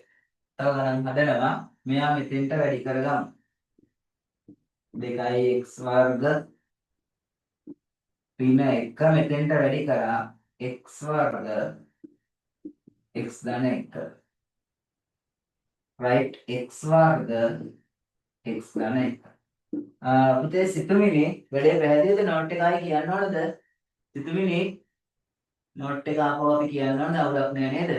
තව ගණන් හදනවා. මෙයා මෙතෙන්ට වැඩි කරගමු. 2x වර්ග ඍණ 1 මෙතෙන්ට වැඩි කරා x වර්ග x ධන 1 right x වර්ග x ධන 1 පුතේ සිතුමිනි වැඩේ පැහැදිලිද නෝට් එක ආයි කියන්න ඕනද සිතුමිනි නෝට් එක ආපහු අපි කියන්න ඕනද අවුලක් නෑ නේද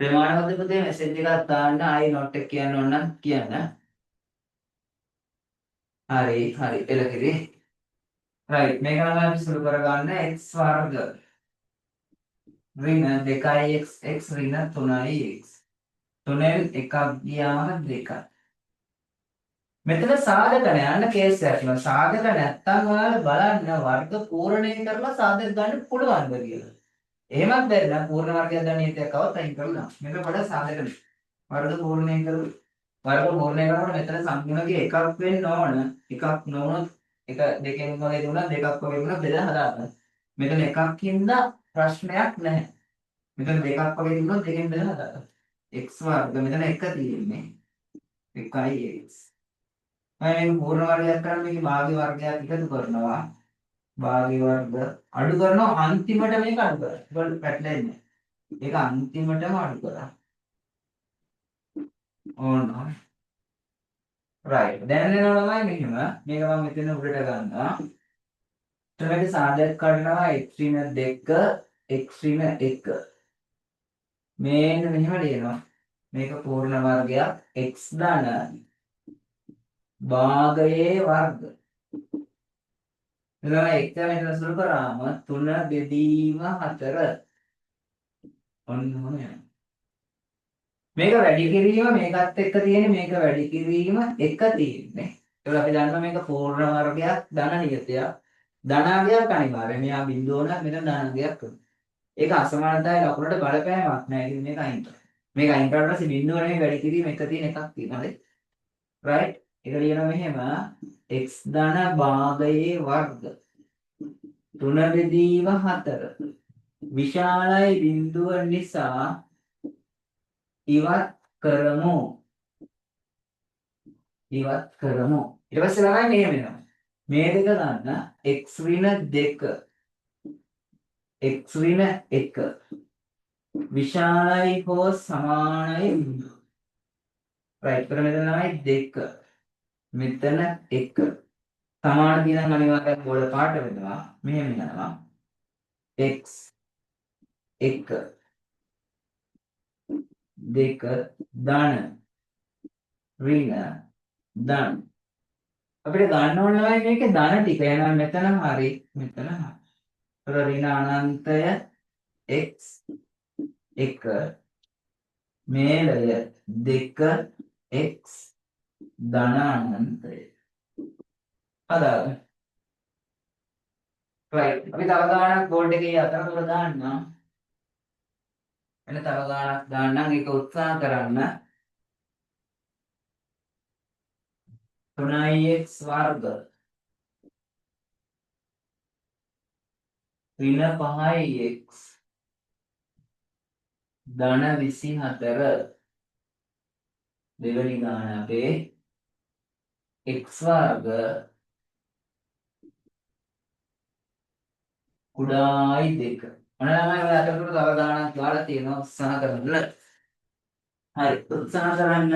ප්‍රමාණවත් පුතේ මෙසේජ් එකක් දාන්න ආයි නෝට් එක කියන්න ඕන නම් කියන්න හරි හරි එලකිරි right මේක නම් අපි සුළු කරගන්න x වර්ග ඍණ 2x x ඍණ 3x 3න් එකක් ගියාම 2යි මෙතන සාධක යන්න කේස් එකක් තියෙනවා සාධක නැත්තම් ඔයාලා බලන්න වර්ග පූර්ණය කරලා සාධක ගන්න පුළුවන්ද කියලා එහෙමත් බැරි නම් පූර්ණ වර්ගයක් ගන්න හේතුවක් આવත් අයින් කරලා මේක පොඩ සාධක වර්ග පූර්ණය කරලා වර්ග පූර්ණය කරනකොට මෙතන සංඛ්‍යාවකේ එකක් වෙන්න ඕන එකක් නොවුනොත් එක දෙකෙන් වගේ දුණා දෙකක් වගේ දුණා බෙදලා හදාගන්න මෙතන එකක් හින්දා ප්‍රශ්නයක් නැහැ මෙතන දෙකක් වගේ දුණොත් දෙකෙන් බෙදලා හදාගන්න x වර්ග මෙතන එක තියෙන්නේ 1x මම පූර්ණ වර්ගයක් කරන් මේකේ භාග්‍ය වර්ගයක් එකතු කරනවා භාග්‍ය වර්ග අඩු කරනවා අන්තිමට මේක අඩු කරා ඒක පැටලෙන්නේ ඒක අන්තිමටම අඩු කරා ඕන right දැනෙනවා ළමයි මෙහෙම මේක මම මෙතන උඩට ගන්නවා ඊට සාධක කරනවා x ඍණ 2 x ඍණ 1 මේන්න මෙහෙම ලියනවා මේක පූර්ණ වර්ගයක් x ධන භාගයේ වර්ග එනවා එක මෙතන සුළු කරාම 3 බෙදීම 4 ඔන්න ඔහොම යනවා මේක වැඩි කිරීම මේකත් එක්ක තියෙන්නේ මේක වැඩි කිරීම එක තියෙන්නේ ඒක අපි දන්නවා මේක පූර්ණ වර්ගයක් ධන නියතයක් ධනාගයක් අනිවාර්යයෙන් මෙයා බිඳුව නම් මෙතන ධනාගයක් වෙනවා ඒක අසමානතාවය ලකුණට බලපෑමක් නෑ ඉතින් මේක අයින් කරා මේක අයින් කරලා පස්සේ බිඳුව නෙමෙයි වැඩි කිරීම එක තියෙන එකක් තියෙනවා හරි right ඒක ලියනවා මෙහෙම x ධන භාගයේ වර්ග 3 බෙදීම 4 විශාලයි බිඳුව නිසා ඉවත් කරමු ඊට පස්සේ ළමයි මෙහෙම වෙනවා මේ දෙක ගන්න x ඍණ 2 x ඍණ 1 විශාලයි හෝ සමානයි right කර මෙතන තමයි 2 මෙතන 1 සමාන තියෙන අනිවාර්යයෙන් ගෝල පාට වෙනවා මෙහෙම යනවා x 1 2 ධන ඍණ ධන අපිට ගන්න ඕන නෑ මේකේ ධන ටික එහෙනම් මෙතන හරි මෙතන හරි ඒතර ඍණ අනන්තය x 1 මේලය 2 x ධන අනන්තය හදාගන්න right අපි තව ගානක් බෝඩ් එකේ අතරතුර දාන්නම් එන්න තව ගානක් දාන්නම් ඒක උත්සාහ කරන්න 3x වර්ග ඍණ 5x ධන 24 දෙවෙනි ගාන අපේ x වර්ග කුඩායි 2 මොන ළමයි ඔය අතරතුර තව ගානක් දාලා තියෙනවා උත්සාහ කරන්න හරි උත්සාහ කරන්න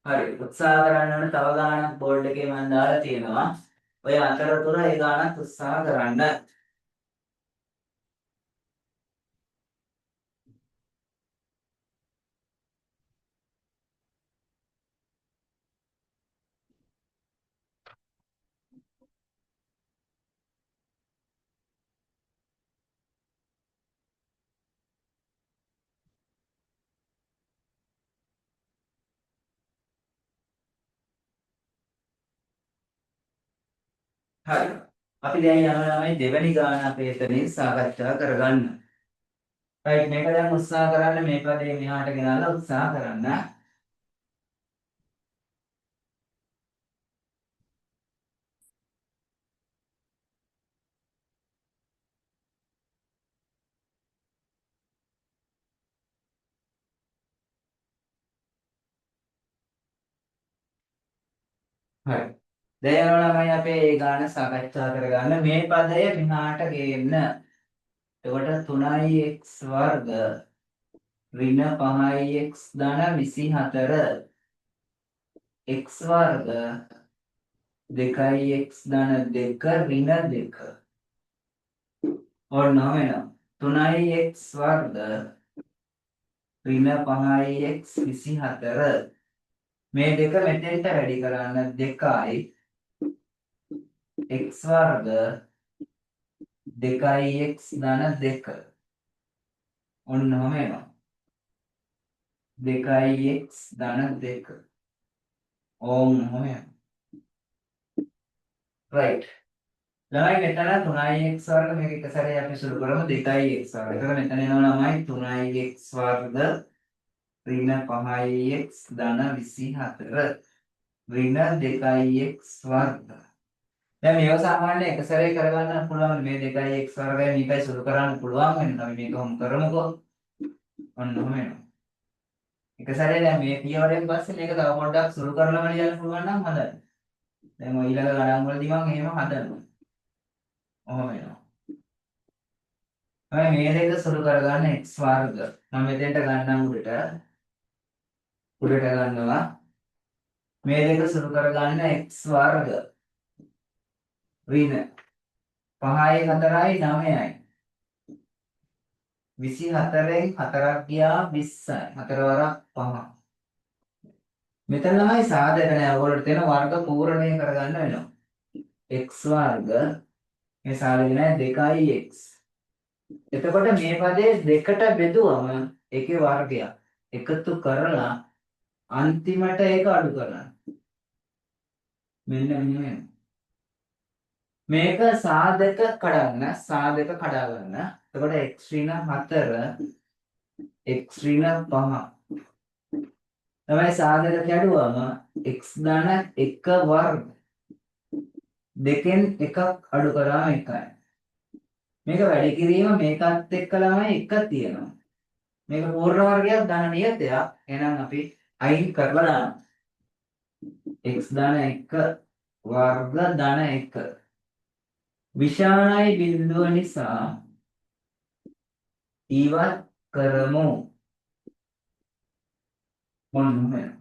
හරි උත්සාහ කරන්න ඕනේ තව ගානක් බෝඩ් එකේ මම දාලා තියෙනවා ඔය අතරතුර ඒ ගානක් උත්සාහ කරන්න හරි අපි දැන් යනවා ළමයි දෙවෙනි ගාන අපේ එතනින් සාකච්ඡා කරගන්න right මේක දැන් උත්සාහ කරන්න මේ පදේ මෙහාට ගෙනල්ලා උත්සාහ කරන්න හරි දැන් යනවා ළමයි අපේ ඒ ගාන සාකච්ඡා කරගන්න මේ පදය මෙහාට ගේන්න එතකොට 3x වර්ග ඍණ 5x ධන 24 x වර්ග 2x ධන 2 ඍණ 2 ඔන්න වෙනවා 3x වර්ග ඍණ 5x 24 මේ දෙක මෙතෙන්ට වැඩි කරන්න 2යි x වර්ග 2x ධන 2 ඔන්න වෙනවා 2x ධන 2 ඕම් වෙනවා right ළමයි මෙතන 3x වර්ග මේක එක සැරේ අපි සුළු කරමු 2x වර්ග. එතකොට මෙතන එනවා ළමයි 3x වර්ග ඍණ 5x ධන 24 ඍණ 2x වර්ග. දැන් මේව සාමාන්‍ය එක සැරේ කරගන්න පුළුවන් මේ 2x වර්ගය මේකයි සුළු කරන්න පුළුවන් වෙන අපි මේක හොම් කරමුකෝ. ඔන්න වෙනවා. එක සැරේ දැන් මේ පියවරෙන් පස්සේ මේක තව පොඩ්ඩක් සුළු කරලා බලන්න පුළුවන් නම් හොඳයි. දැන් ඔය ඊළඟ ගණන් වලදී මම එහෙම හදනවා. ඔහොම වෙනවා. අපි මේ දෙක සුළු කරගන්න x වර්ග. මම මෙතෙන්ට ගන්නම් උඩට ගන්නවා. මේ දෙක සුළු කරගන්න x වර්ග. ඍණ 5යි 4යි 9යි. 24න් 4ක් ගියා 20යි. 4 වරක් 5. මෙතන ළමයි සාධක නැහැ. ඔයගොල්ලෝ තියෙන වර්ග පූර්ණණය කරගන්න වෙනවා. x වර්ග මේ සාධක නැහැ 2x. එතකොට මේ පදේ දෙකට බෙදුවම ඒකේ වර්ගයක් එකතු කරලා අන්තිමට ඒක අඩු කරන්න. මෙන්න මෙහෙම. මේක සාධක කඩන්න සාධක කඩා ගන්න. එතකොට x ඍණ 4 x ඍණ 5 තමයි සාධක කැඩුවම x ධන 1 වර්ග දෙකෙන් එකක් අඩු කරාම එකයි. මේක වැඩි කිරීම මේකත් එක්ක ළමයි එක තියෙනවා. මේක පූර්ණ වර්ගයක් ධන නියතයක්. එහෙනම් අපි අයින් කරලා දානවා. x ධන 1 වර්ග ධන 1 විශාලයි බිඳුව නිසා ඉවත් කරමු. මොනවා වෙනවද?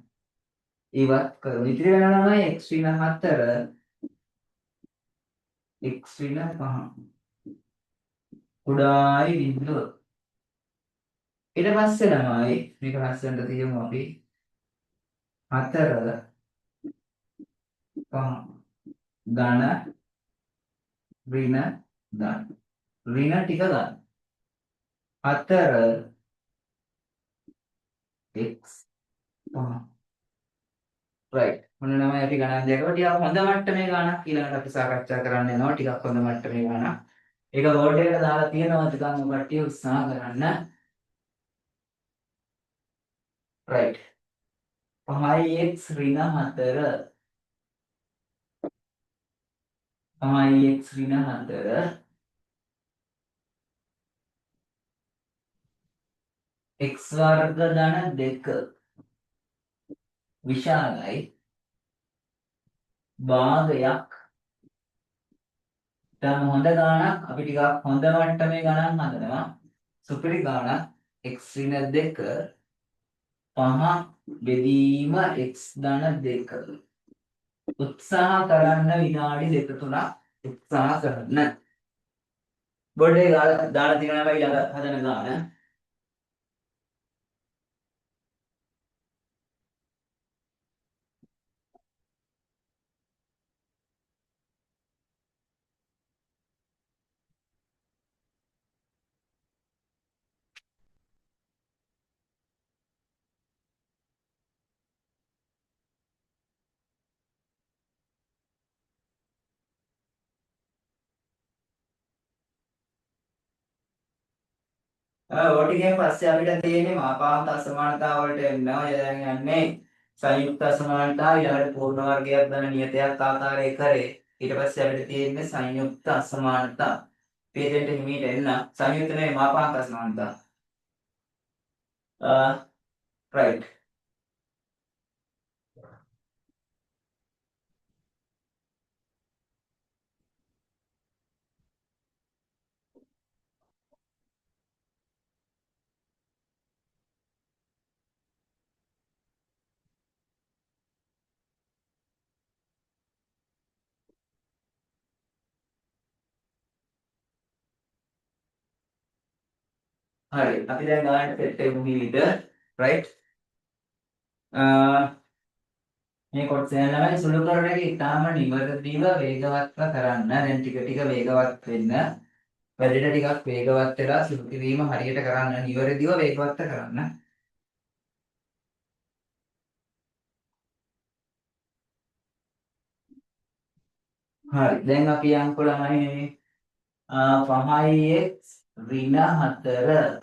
ඉවත් කරමු. ඉතිරි වෙනවා නම් x ඍණ 4 x ඍණ 5 කුඩායි බිඳුව. ඊට පස්සේ ළමයි මේක ලස්සනට තියමු අපි 4 5 ධන ඍණ ධන ඍණ ටික ගන්න 4 x 5 right මොන ළමයි අපි ගණන් දෙකව ටිකක් හොඳ මට්ටමේ ගණනක් ඊළඟට අපි සාකච්ඡා කරන්න යනවා ටිකක් හොඳ මට්ටමේ ගණනක් ඒක බෝඩ් එකට දාලා තියෙනවා ටිකක් කට්ටිය උත්සාහ කරන්න right 5x ඍණ 4 5x ඍණ 4 x වර්ග ධන 2 විශාලයි භාගයක් දැන් හොඳ ගාණක් අපි ටිකක් හොඳ මට්ටමේ ගණන් හදනවා සුපිරි ගාණක් x ඍණ 2 5 බෙදීම x ධන 2 උත්සාහ කරන්න විනාඩි 2-3ක් උත්සාහ කරන්න බෝඩ් එකේ දාලා තියෙනවා ඊළඟ හදන ගාණ ඔය ටිකෙන් පස්සේ අපිට තියෙන්නේ මාපාන්ත අසමානතාව වලට එනවා. දැන් යන්නේ සංයුක්ත අසමානතාව ඊළඟට පූර්ණ වර්ගයක් දන නියතයක් ආකාරයේ කරේ. ඊට පස්සේ අපිට තියෙන්නේ සංයුක්ත අසමානතාව. පේජෙන්ට හිමීට එන්න සංයුක්ත නෙවෙයි මාපාන්ත අසමානතාව. right. හරි. අපි දැන් ගානට සෙට් එකමු විවිධ right. මේ කොටස යනවා සුළු කරන එක ඉතාම නිවැරදිව වේගවත්ව කරන්න. දැන් ටික ටික වේගවත් වෙන්න. වැඩිට ටිකක් වේගවත් වෙලා සුළු කිරීම හරියට කරන්න. නිවැරදිව වේගවත් කරන්න. හරි. දැන් අපි අංක ළමයි 5x ඍණ 4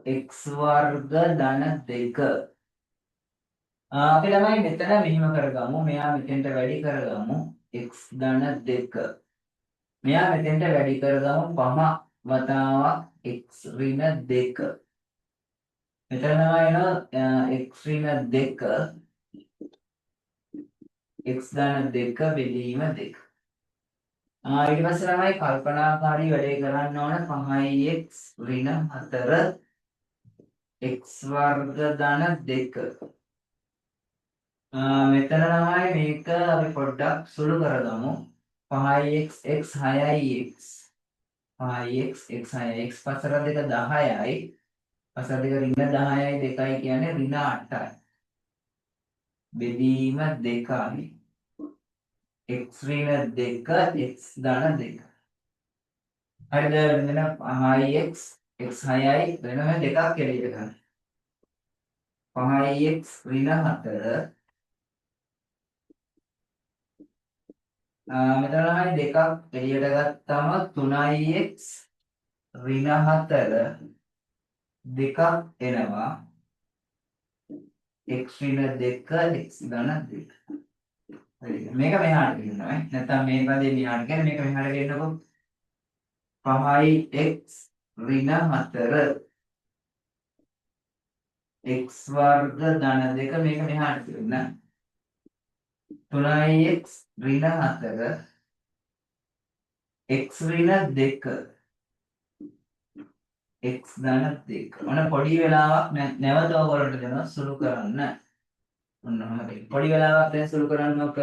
x වර්ග ධන 2 අපි ළමයි මෙතන මෙහිම කරගමු. මෙයා මෙතෙන්ට වැඩි කරගමු. x ධන 2 මෙයා මෙතෙන්ට වැඩි කරගමු 5 වතාවක් x ඍණ 2 මෙතන තමයි එනවා x ඍණ 2 x ධන 2 බෙදීම 2 ඊට පස්සේ තමයි කල්පනාකාරී වැඩේ කරන්න ඕන 5x ඍණ 4 x වර්ග ධන 2 මෙතන තමයි මේක අපි පොඩ්ඩක් සුළු කරගමු 5x x 6x 5x x 6x පසර දෙක 10යි පසර දෙක ඍණ 10යි 2යි කියන්නේ ඍණ 8යි බෙදීම 2යි x ඍණ 2 x ධන 2 හරිද මෙතන 5x x 6යි වෙනම දෙකක් එළියට ගන්න 5x ඍණ 4 මෙතන ළමයි දෙකක් එළියට ගත්තාම 3x ඍණ 4 දෙකක් එනවා x ඍණ 2 x ධන 2. හරි. මේක මෙහාට ගෙන්නනවා ඈ. නැත්නම් මේ පදේ මෙහාට ගෙන මේක මෙහාට ගෙන්නකො 5x ඍණ 4 x වර්ග ධන 2 මේක මෙහාට ගෙන්න 3x ඍණ 4 x ඍණ 2 x ධන 2. මොන පොඩි වෙලාවක් නැවත ඔයගොල්ලන්ට දෙනවා සුළු කරන්න. ඔන්න හරි. පොඩි වෙලාවක් දැන් සුළු කරන්නක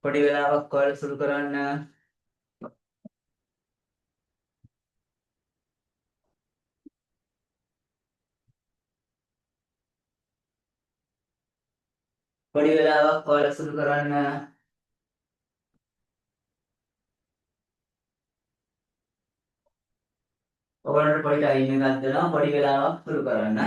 පොඩි වෙලාවක් ඔයාලා සුළු කරන්න. පොඩි වෙලාවක් ඔයාලා සුළු කරන්න. ඔයගොල්ලන්ට පොඩි ටයිම් එකක් දෙනවා පොඩි වෙලාවක් සුළු කරන්න.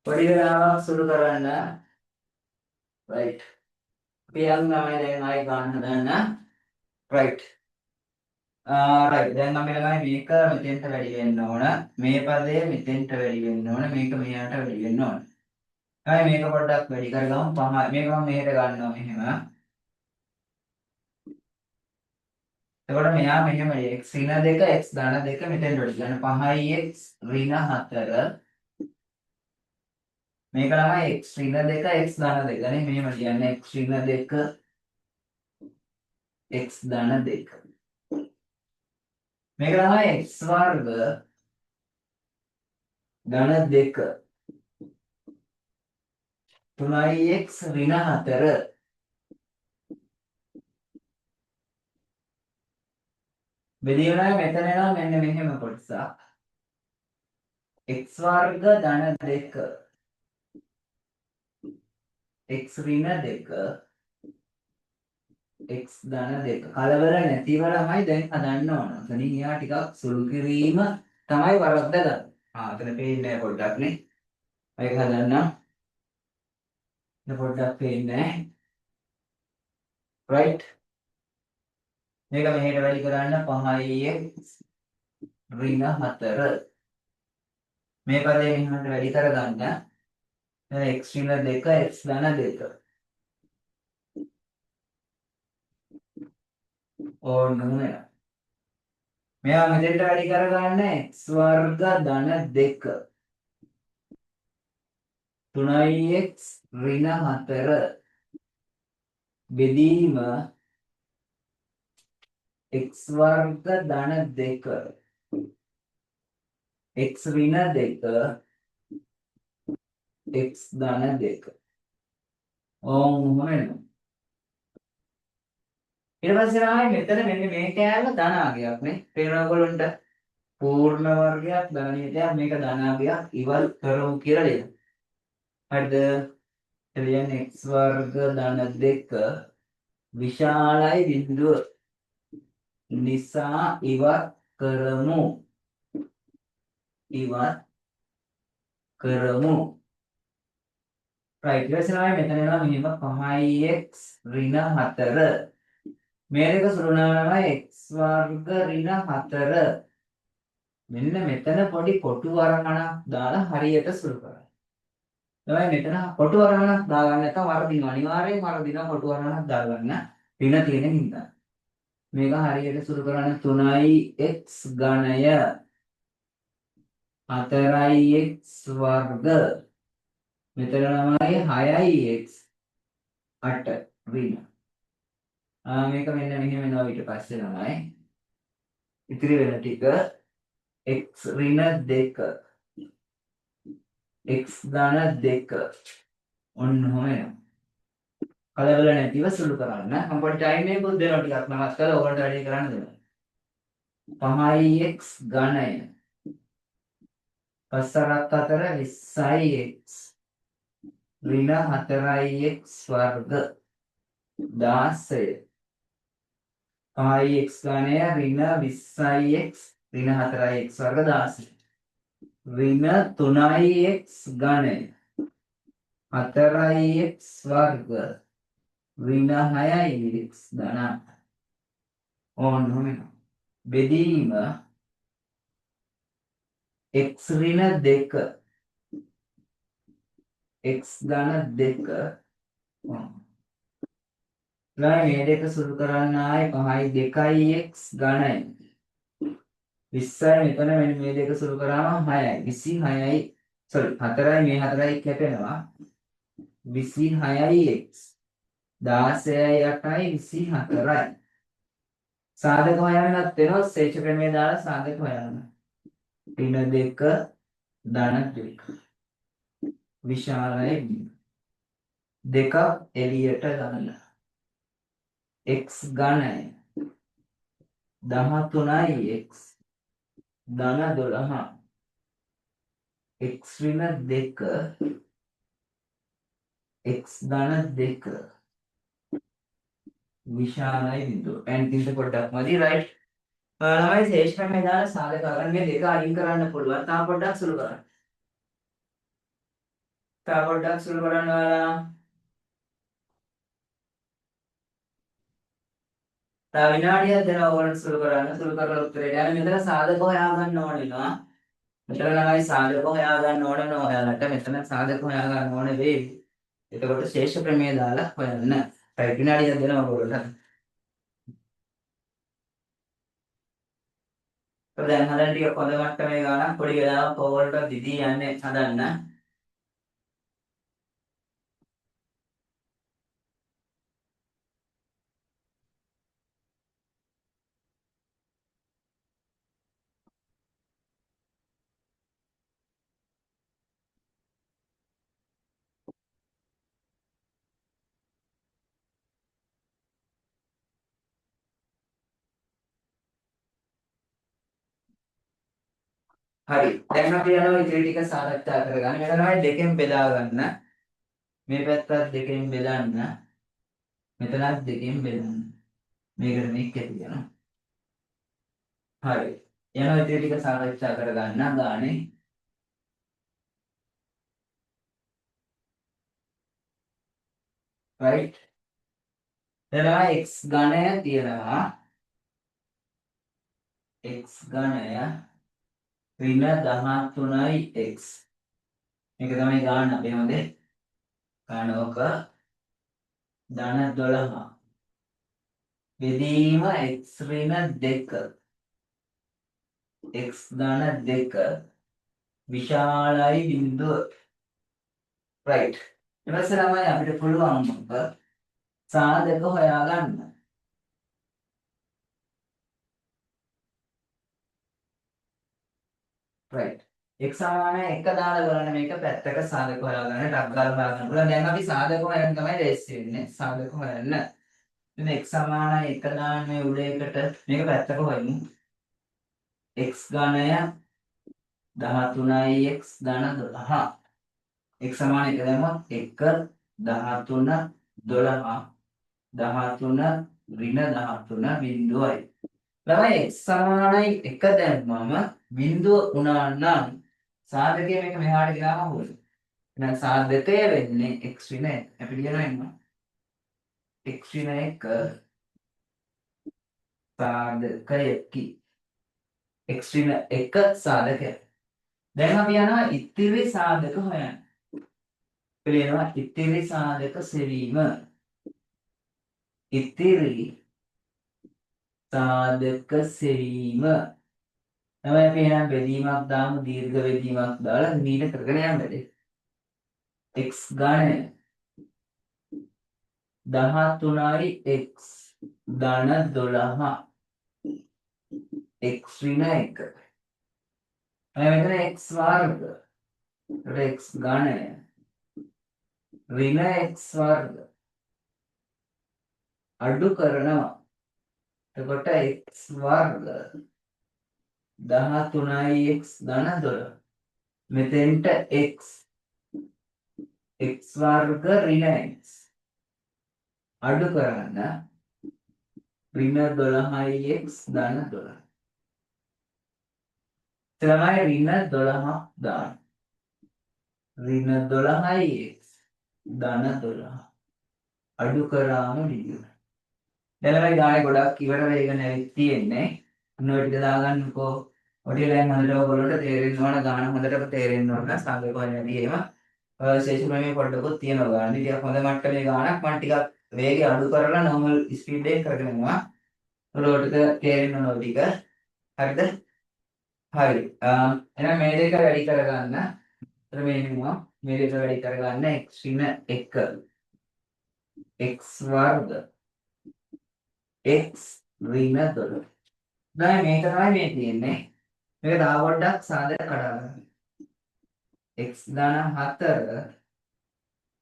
පොඩි වෙලාවක් සුළු කරන්න. right. අපි යන් තමයි දැන් ආයෙ ගන්න හදන්න. right. right. දැන් අපි ළඟයි මේක මෙතෙන්ට වැඩි වෙන්න ඕන. මේ පදය මෙතෙන්ට වැඩි වෙන්න ඕන. මේක මෙහාට වැඩි වෙන්න ඕන. හරි මේක පොඩ්ඩක් වැඩි කරගමු. මේක මම මෙහෙට ගන්නවා මෙහෙම. එතකොට මෙයා මෙහෙම x ඍණ 2 x ධන 2 මෙතෙන් වැඩි ගන්න 5x ඍණ 4 මේක ළමයි x ඍණ 2 x ධන 2 නේ මෙහෙම කියන්නේ x ඍණ 2 x ධන 2 මේක ළමයි x වර්ග ධන 2 3x ඍණ 4 බෙදීමයි මෙතන එනවා මෙන්න මෙහෙම කොටසක් x වර්ග ධන 2 x ඍණ 2 x ධන 2 කලවර නැතිව ළමයි දැන් හදන්න ඕන. එතනින් එහා ටිකක් සුළු කිරීම තමයි වරද්ද ගන්න. එතන පේන්නේ පොඩ්ඩක් නේ. ඒක හදන්න. පොඩ්ඩක් පේන්නේ right. මේක මෙහෙට වැඩි කරන්න 5x ඍණ 4 මේ පදේ මෙහාට වැඩි කරගන්න x ඍණ 2 x ධන 2 ඕනම මෙයා මෙතෙන්ට වැඩි කරගන්න x වර්ග ධන 2 3x ඍණ 4 බෙදීම x වර්ග ධන 2 x ඍණ 2 x ධන 2 ඕම් වෙනවා. ඊට පස්සේ ආයේ මෙතන මෙන්න මේ කෑල්ල ධනාගයක් නේ. තේරෙනවද ඔයගොල්ලන්ට? පූර්ණ වර්ගයක් ධනනියතයක් මේක ධනාගයක් ඉවල් කරමු කියලා දෙන්න. හරිද? එළියන් x වර්ග ධන 2 විශාලයි බිඳුව නිසා ඉවත් කරමු. ඉවත් කරමු. right ඊට පස්සේ ආයේ මෙතන එනවා මෙහෙම 5x ඍණ 4 මේ දෙක සුළුනාමයි x වර්ග ඍණ 4 මෙන්න මෙතන පොඩි කොටු වරහණක් දාලා හරියට සුළු කරන්න. තමයි මෙතන කොටු වරහණක් දාගන්න නැත්නම් වර්ධින අනිවාර්යෙන් වර්ධින කොටු වරහණක් දාගන්න ඍණ තියෙන හින්දා. මේක හරියට සුළු කරන්න 3x ඝනය 4x වර්ග මෙතන ළමයි 6x 8 ඍණ මේක මෙන්න මෙහෙම එනවා ඊට පස්සේ ළමයි ඉතිරි වෙන ටික x ඍණ 2 x ධන 2 ඔන්න ඔහම එනවා. කලබල නැතිව සුළු කරන්න. මම පොඩි ටයිම් එකකුත් දෙනවා ටිකක් නමස් කරලා ඔයගොල්ලන්ට වැඩි කරන්න දෙනවා. 5x ඝනය. 5 4 20x ඍණ 4x වර්ග 16. 5x ඝනය ඍණ 20x ඍණ 4x වර්ග 16. ඍණ 3x ඝනය 4x වර්ග ඍණ 6x ධන. ඕන්න මෙන්න. බෙදීම x ඍණ 2 x ධන 2. මේ දෙක සුළු කරන්න ආයේ 5යි 2යි x ඝනය. 20යි මෙතන මේ දෙක සුළු කරාම 6යි 26යි sorry 4යි මේ 4යි කැපෙනවා 26යි x 16යි 8යි 24යි. සාධක හොයන්නත් වෙනවා ශේෂ ක්‍රමයේ දාලා සාධක හොයන්න. ඍණ 2 ධන 2 විශාලයි දෙක එළියට ගන්න. x ඝනය 13යි x ධන 12 x ඍණ 2 x ධන 2 විශාලයි බිඳුව. ඇන්ටින්ට පොඩ්ඩක් මදි රයිට්. ළමයි ශේෂ ක්‍රමයේ දාලා සාධක ගන්න මේ දෙක අයින් කරන්න පුළුවන්. තා පොඩ්ඩක් සුළු කරන්න. තා පොඩ්ඩක් සුළු කරන්න ඔයාලා. තා විනාඩියක් දෙනවා ඕගොල්ලෝ සුළු කරන්න. සුළු කරලා උත්තරේ යන්න. මෙතන සාධක හොයා ගන්න ඕනේ නවා. මෙතන ළමයි සාධක හොයා ගන්න ඕන නෝ ඔයාලට. මෙතන සාධක හොයා ගන්න ඕනේ වෙයි. එතකොට ශේෂ ක්‍රමයේ දාලා හොයන්න. රයිට් විනාඩියක් දෙනවා ඔයගොල්ලන්ට. දැන් හදන්න ටික පොද මට්ටමේ ගානක් පොඩි වෙලාවක් ඕවලට දිදී යන්නේ හදන්න. හරි. දැන් අපි යනවා ඉතිරි ටික සාකච්ඡා කරගන්න. මෙතන තමයි දෙකෙන් බෙදා ගන්න. මේ පැත්තත් දෙකෙන් බෙදන්න. මෙතනත් දෙකෙන් බෙදන්න. මේකට මේක කියනවා. හරි. යනවා ඉතිරි ටික සාකච්ඡා කරගන්න ගානේ. right. එතන x ඝනය තියෙනවා. x ඝනය ඍණ 13යි x. මේක තමයි ගාන අපේ හොඳේ. ගානෝක ධන 12. බෙදීම x ඍණ 2 x ධන 2 විශාලයි බිඳුව. right. ඊට පස්සේ ළමයි අපිට පුළුවන් සාධක හොයාගන්න. right. x සමානයි 1 දාලා බලන්න මේක පැත්තක සාධක හොයාගන්න ටක් ගාලා බලන්න පුළුවන්. දැන් අපි සාධක හොයන්න තමයි ලෑස්ති වෙන්නේ. සාධක හොයන්න. ඉතින් x සමානයි 1 දාන්නේ උඩ එකට මේක පැත්තක හොයමු. x ඝනය 13යි x ධන 12. x සමාන 1 දැම්මොත් 1 13 12 13 ඍණ 13 බිඳුවයි. ළමයි x සමානයි 1 දැම්මම බිඳුව වුණා නම් සාධකය මේක මෙහාට ගියාම හොයන. එහෙනම් සාධකය වෙන්නේ x ඍණ 1. අපි කියනවා එන්න. x ඍණ 1 සාධකයකි. x ඍණ 1 සාධකය. දැන් අපි යනවා ඉතිරි සාධක හොයන්න. පිළිනවා ඉතිරි සාධක සෙවීම. ඉතිරි සාධක සෙවීම. තමයි අපි එහෙනම් බෙදීමක් දාමු දීර්ඝ බෙදීමක් දාලා මීට කරගෙන යන්න බැරි. x ඝනය 13යි x ධන 12 x ඍණ 1. මෙතන x වර්ග. x ඝනය ඍණ x වර්ග අඩු කරනවා. එතකොට x වර්ග 13x ධන 12. මෙතෙන්ට x වර්ග ඍණ x අඩු කරන්න ඍණ 12x ධන 12. තමයි ඍණ 12 දාන්න. ඍණ 12x ධන 12 අඩු කරාම ලියන්න. දැන් මේ ගානේ ගොඩක් ඉවර වෙගෙන ඇවිත් තියෙන්නේ. ඔන්න ඔය ටික දාගන්නකෝ. ඔය ලයින් හොඳට ඔයගොල්ලන්ට තේරෙන්න ඕන ගාන හොඳට තේරෙන්න ඕන සංගය කොහේදී එහෙම විශේෂ ප්‍රමේය පොඩ්ඩකුත් තියෙනවා ගාන. ටිකක් හොඳ මට්ටමේ ගානක් මම ටිකක් වේගය අඩු කරලා normal speed එක කරගෙන යනවා. ඔයගොල්ලන්ට තේරෙන්න ඕන ටික. හරිද? හරි. එහෙනම් මේ දෙක වැඩි කරගන්න. එතන මේ වෙනවා මේ දෙක වැඩි කරගන්න x ඍණ 1 x වර්ග x ඍණ 12. දැන් මේක තමයි මේ තියෙන්නේ. මේක තව පොඩ්ඩක් සාදර කඩා ගන්න. x ධන 4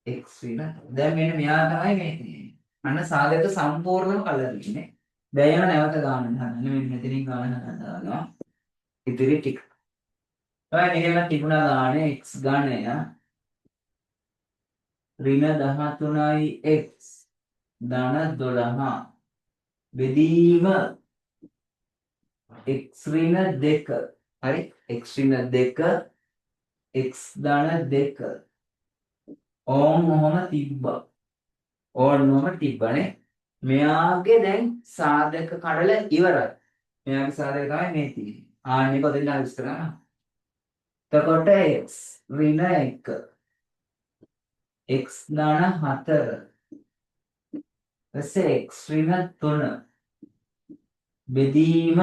x ඍණ. දැන් මෙන්න මෙයා තමයි මේ තියෙන්නේ. අන්න සාදරක සම්පූර්ණව කළා ඉන්නේ. දැන් යන නැවත ගන්න හදන්න. මෙන්න මෙතනින් ගන්න හදනවා. ඉතිරි ටික. ඔය නිකන් තිබුණා ගානේ x ගණය ඍණ 13x ධන 12 බෙදීම x ඍණ 2 හරි x ඍණ 2 x ධන 2 ඔහොම තිබ්බා ඕනම තිබ්බනේ මෙයාගේ දැන් සාධක කඩල ඉවරයි මෙයාගේ සාධක තමයි මේ තියෙන්නේ ආන්නේ කොතෙන්ද විස්තර කරනවා එතකොට x ඍණ 1 x ධන 4 ඊපස්සේ x ඍණ 3 බෙදීම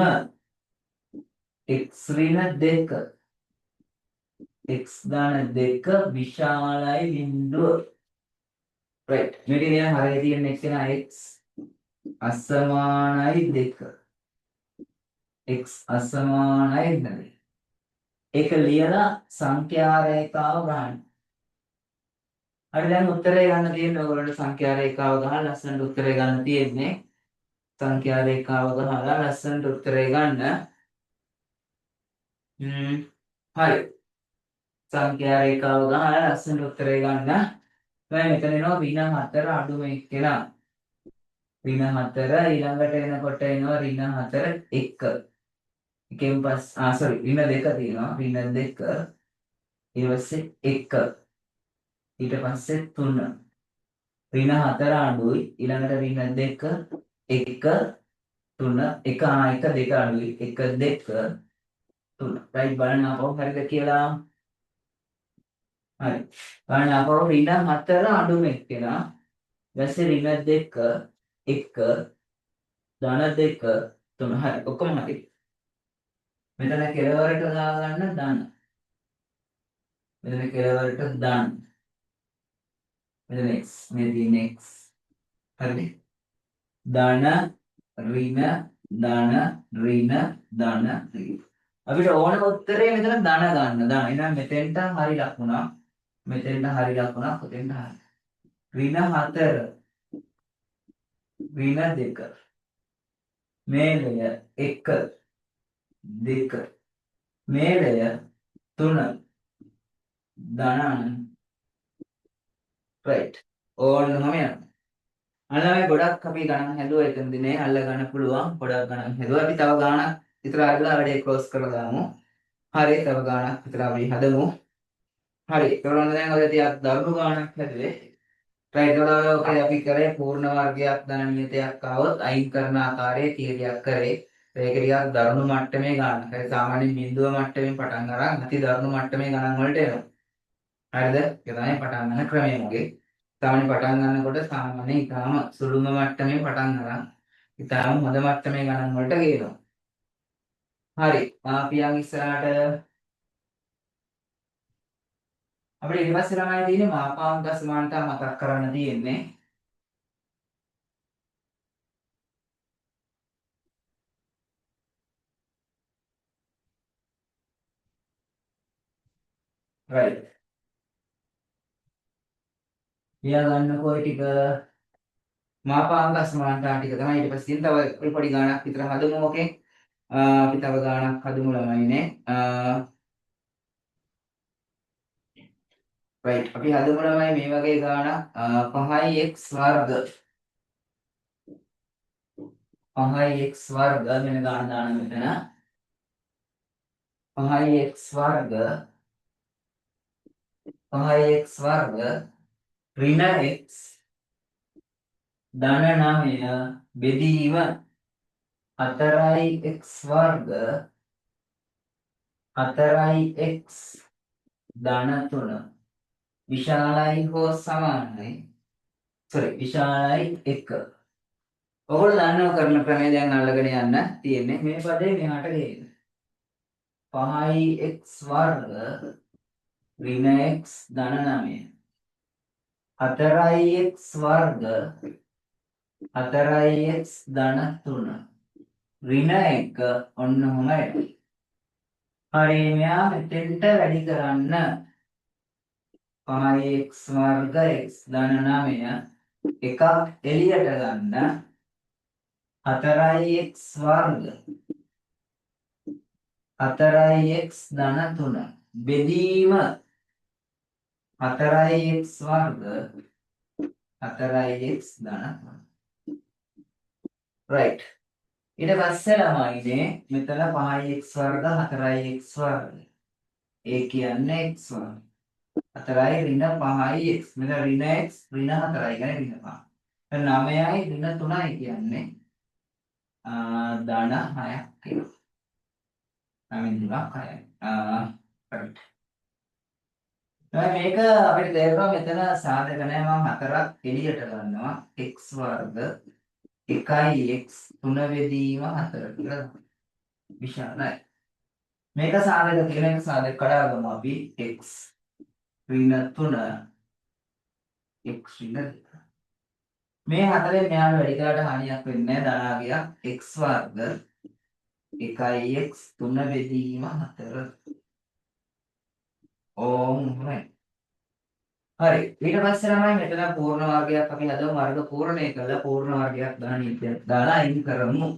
x ඍණ 2 x ධන 2 විශාලයි බිඳුව right මේක කියන හරිය තියෙන x එන x අසමානයි 2 x අසමානයි 2 ඒක ලියලා සංඛ්‍යා රේඛාව ගන්න. හරි දැන් උත්තරය ගන්න තියෙන්නේ ඔයගොල්ලන්ට සංඛ්‍යා රේඛාව ගහලා ලස්සනට උත්තරය ගන්න තියෙන්නේ. සංඛ්‍යා රේඛාව ගහලා ලස්සනට උත්තරය ගන්න. හරි. සංඛ්‍යා රේඛාව ගහලා ලස්සනට උත්තරය ගන්න. දැන් මෙතන එනවා ඍණ 4 අඩුම එක්කෙනා. ඍණ 4 ඊළඟට එනකොට එනවා ඍණ 4 1. එකෙන් පස් sorry ඍණ 2 තියෙනවා. ඍණ 2 ඊට පස්සේ 1 ඊට පස්සේ 3 ඍණ 4 අඩුයි ඊළඟට ඍණ 2 1 3 1 1 2 අඩුයි 1 2 3 right බලන්න අපෝ හරිද කියලා හරි බලන්න අපෝ ඍණ 4 අඩුම එක්කෙනා ඊපස්සේ ඍණ 2 1 ධන 2 3 හරි ඔක්කොම හරි මෙතන කෙලවරට දාගන්න ධන මෙතන කෙලවරට ධන මෙතන x මේ තියෙන x හරිද ධන ඍණ ධන ඍණ ධන අපිට ඕන උත්තරේ මෙතන ධන ගන්න ධන එහෙනම් මෙතෙන්ට හරි ලකුණා මෙතෙන්ට හරි ලකුණා කොතෙන්ට හරි ඍණ 4 ඍණ 2 මේලය 1 2 මේලය 3 ධනන right ඕන්නම යනවා අනලයි ගොඩක් අපි ගණන් හැදුවා එතනදී නේ අල්ල ගන්න පුළුවන් ගොඩක් ගණන් හැදුවා අපි තව ගාණක් විතර අරලා වැඩේ ක්ලෝස් කරලා දාමු හරි තව ගාණක් විතර අපි හදමු හරි ඒකවල දැන් ඔය තියක් දරුණු ගාණක් හැදුවේ right ඔය අපි කරේ පූර්ණ වර්ගයක් ධන නියතයක් ආවොත් අයින් කරන ආකාරයේ තීරයක් කරේ ඒක ටිකක් දරුණු මට්ටමේ ගාණක් ඒ සාමාන්‍ය බිඳුව මට්ටමින් පටන් අරන් අති දරුණු මට්ටමේ ගණන් වලට එනවා හරිද ඒක තමයි පටන් ගන්න ක්‍රමය මොකේ සාමාන්‍ය පටන් ගන්නකොට සාමාන්‍ය ඊටාම සුළුම මට්ටමේ පටන් අරන් ඊටාම හොඳ මට්ටමේ ගණන් වලට ගේනවා. හරි. අපි යන් ඉස්සරහට අපිට ඊට පස්සේ ළමයි තියෙන්නේ මාපාංක සමානතා මතක් කරන්න තියෙන්නේ. right. ලියා ගන්නකො ටික මාපාංක සමානතා ටික තමයි ඊට පස්සේ තව පොඩි ගාණක් විතර හදමු ඕකේ. අපි තව ගාණක් හදමු ළමයිනේ. right අපි හදමු ළමයි මේ වගේ ගාණක් 5x වර්ග 5x වර්ග වෙන ගාණ දාන්න මෙතන 5x වර්ග 5x වර්ග ඍණ x ධන 9 බෙදීම 4x වර්ග 4x ධන 3 විශාලයි හෝ සමානයි විශාලයි 1 ඔයගොල්ලෝ දන්නව කරන ක්‍රමය දැන් අල්ලගෙන යන්න තියෙන්නේ මේ පදේ මෙහාට ගේන්න 5x වර්ග ඍණ x ධන 9 4x වර්ග 4x ධන 3 ඍණ 1 ඔන්න ඔහමයි. හරි මෙයා මෙතෙන්ට වැඩි කරන්න 5x වර්ග x ධන 9 එකක් එළියට ගන්න 4x වර්ග 4x ධන 3 බෙදීම 4x වර්ග 4x ධන 3 right ඊට පස්සේ ළමයිනේ මෙතන 5x වර්ග 4x වර්ග ඒ කියන්නේ x වර්ග 4යි ඍණ 5යි x මෙතන ඍණ x ඍණ 4යි කියන්නේ ඍණ 5 දැන් 9යි ඍණ 3යි කියන්නේ ධන 6ක් කියනවා 9 2ක් 6යි right දැන් මේක අපිට තේරෙනවා මෙතන සාධක නැහැ මම 4ක් එළියට ගන්නවා x වර්ග 1යි x 3 බෙදීම 4 කියලා විශාලයි මේක සාධක තියෙන එක සාධක කඩාගමු අපි x ඍණ 3 x ඍණ 2 මේ හතරෙන් මෙහාට වැඩි කරලා හානියක් වෙන්නේ නැහැ ධනාගයක් x වර්ග 1යි x 3 බෙදීම 4 ඕම් right හරි ඊට පස්සේ තමයි මෙතන පූර්ණ වර්ගයක් අපි හදමු වර්ග පූර්ණය කළා පූර්ණ වර්ගයක් දාලා අයින් කරමු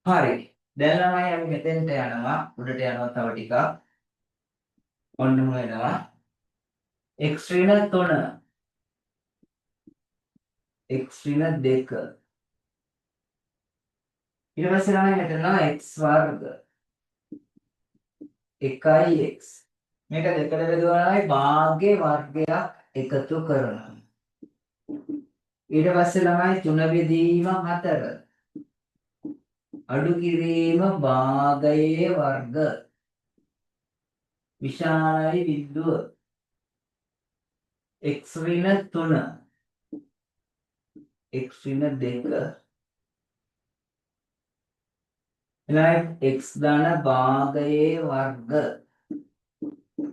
හරි දැන් ළමයි අපි මෙතෙන්ට යනවා උඩට යනවා තව ටිකක් ඔන්න වෙනවා x ඍණ 3 x ඍණ 2 ඊට පස්සේ ළමයි මෙතන x වර්ග 1යි x මේක දෙකට බෙදුවාමයි භාග්‍ය වර්ගයක් එකතු කරනවා ඊට පස්සේ ළමයි 3 බෙදීම 4 අඩු කිරීම භාගයේ වර්ග විශාලයි බිඳුව x ඍණ 3 x ඍණ 2 එළයි x ධන භාගයේ වර්ග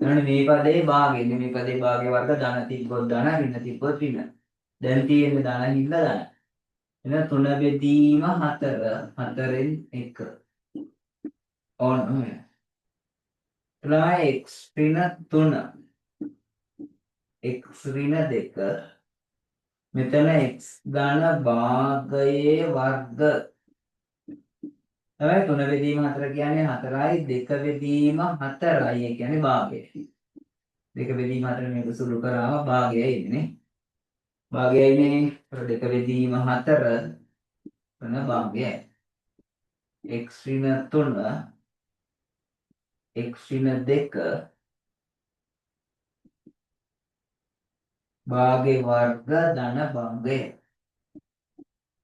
එතන මේ පදේ භාගය මේ පදේ භාගයේ වර්ග ධන තිබ්බොත් ධන ඍණ තිබ්බොත් ඍණ දැන් තියෙන්නේ ධන හින්දා ධන එන 3 බෙදීම 4 4න් 1 ඕන එළයි x ඍණ 3 x ඍණ 2 මෙතන x ධන භාගයේ වර්ග තමයි 3 බෙදීම 4 කියන්නේ 4යි 2 බෙදීම 4යි ඒ කියන්නේ භාගය 2 බෙදීම 4 මේක සුළු කරාම භාගයයි ඉන්නේ භාගයයිනේ 2 බෙදීම 4 වෙන භාගයයි x ඍණ 3 x ඍණ 2 භාගයේ වර්ග ධන භාගය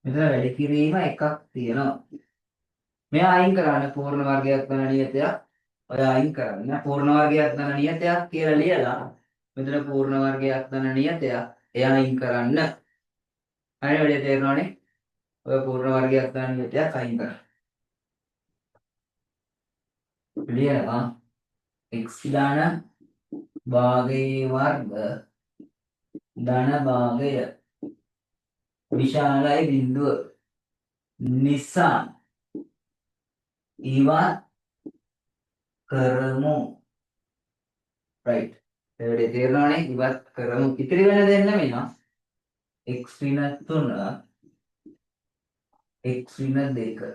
මෙතන වැඩි කිරීම එකක් තියෙනවා මෙයා අයින් කරන්න පූර්ණ වර්ගයක් ධන නියතයක් ඔය අයින් කරන්න පූර්ණ වර්ගයක් ධන නියතයක් කියලා ලියලා මෙතන පූර්ණ වර්ගයක් ධන නියතයක් එයා අයින් කරන්න හරි වැඩි තේරෙනවනේ ඔය පූර්ණ වර්ගයක් ධන නියතයක් අයින් කරන්න ලියනවා x ධන භාගයේ වර්ග ධන භාගය විශාලයි බිඳුව නිසා ඉවත් කරමු right එතකොට තේරෙනවනේ ඉවත් කරමු ඉතිරි වෙන දෙන්න මෙන්න x ඍණ 3 x ඍණ 2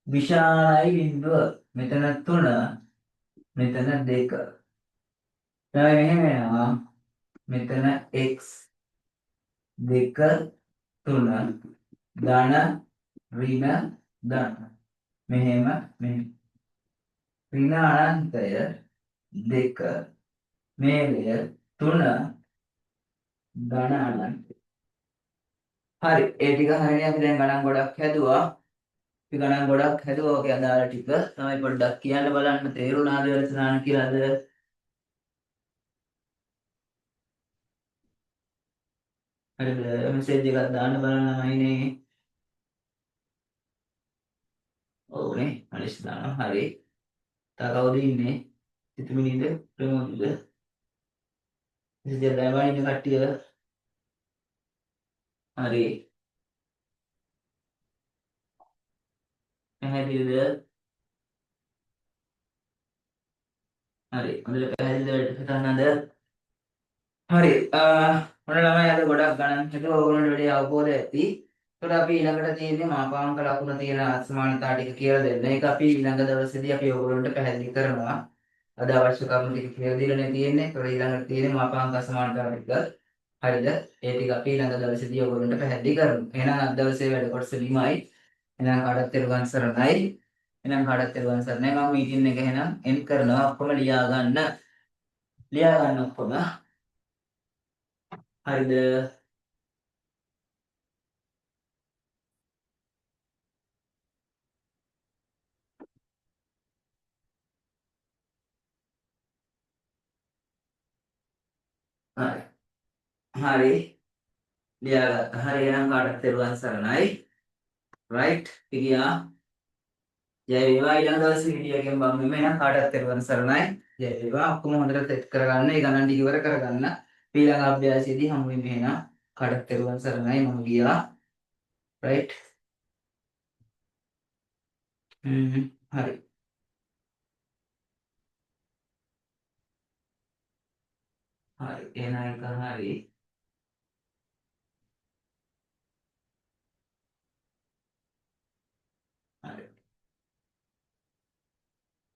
විශාලයි බිඳුව මෙතන 3 මෙතන 2 දැන් මෙහෙම යනවා මෙතන x 2 3 ධන ඍණ ධන මෙහෙම මෙහෙම ඍණ අනන්තය 2 මේලය 3 ධන අනන්තය හරි ඒ ටික හරියනේ අපි දැන් ගණන් ගොඩක් හැදුවා අපි ගණන් ගොඩක් හැදුවා ඔකේ අදාළ ටික තමයි පොඩ්ඩක් කියන්න බලන්න තේරුණාද රචනාන කියලාද හරිද මෙසේජ් එකක් දාන්න බලන්නමයිනේ ඕනේ අනිස් දානවා හරි තව කවුද ඉන්නේ සිතුමිනිද ප්‍රමෝදද මෙසේජ් එක දාලා ඉන්න කට්ටිය හරි පැහැදිලිද හරි හොඳට පැහැදිලිද හිතන්නද හරි මොන ළමයි අද ගොඩක් ගණන් හිතුවා ඕගොල්ලන්ට වැඩි අවබෝධය ඇති ඒකට අපි ඊළඟට තියෙන්නේ මාපාංක ලකුණ තියෙන අසමානතා ටික කියලා දෙන්න. ඒක අපි ඊළඟ දවසේදී අපි ඕගොල්ලන්ට පැහැදිලි කරනවා. අද අවශ්‍ය කරුණු ටික කියලා දීලානේ තියෙන්නේ. ඒකට ඊළඟට තියෙන්නේ මාපාංක අසමානතා ටික. හරිද? ඒ ටික අපි ඊළඟ දවසේදී ඕගොල්ලන්ට පැහැදිලි කරනවා. එහෙනම් අද දවසේ වැඩ කොටස නිමයි. එහෙනම් කාටත් තෙරුවන් සරණයි. එහෙනම් කාටත් තෙරුවන් සරණයි. මම මීටින් එක එහෙනම් එන්ඩ් කරනවා. ඔක්කොම ලියා ගන්න. ලියා ගන්න ඔක්කොම. හරිද? හරි. හරි. ලියාගත්තා. හරි එහෙනම් කාටත් තෙරුවන් සරණයි. right පිටියා ජය වේවා ඊළඟ දවසේ හිටියකින් බම් මෙන්න එහෙනම් කාටත් තෙරුවන් සරණයි. ජය වේවා ඔක්කොම හොඳට සෙට් කරගන්න. ඒ ගණන් ටික ඉවර කරගන්න. ඊළඟ අභ්‍යාසයේදී හමු වෙමු එහෙනම් කාටත් තෙරුවන් සරණයි මම ගියා. right හරි. හරි එහෙනම් ඒක හරි.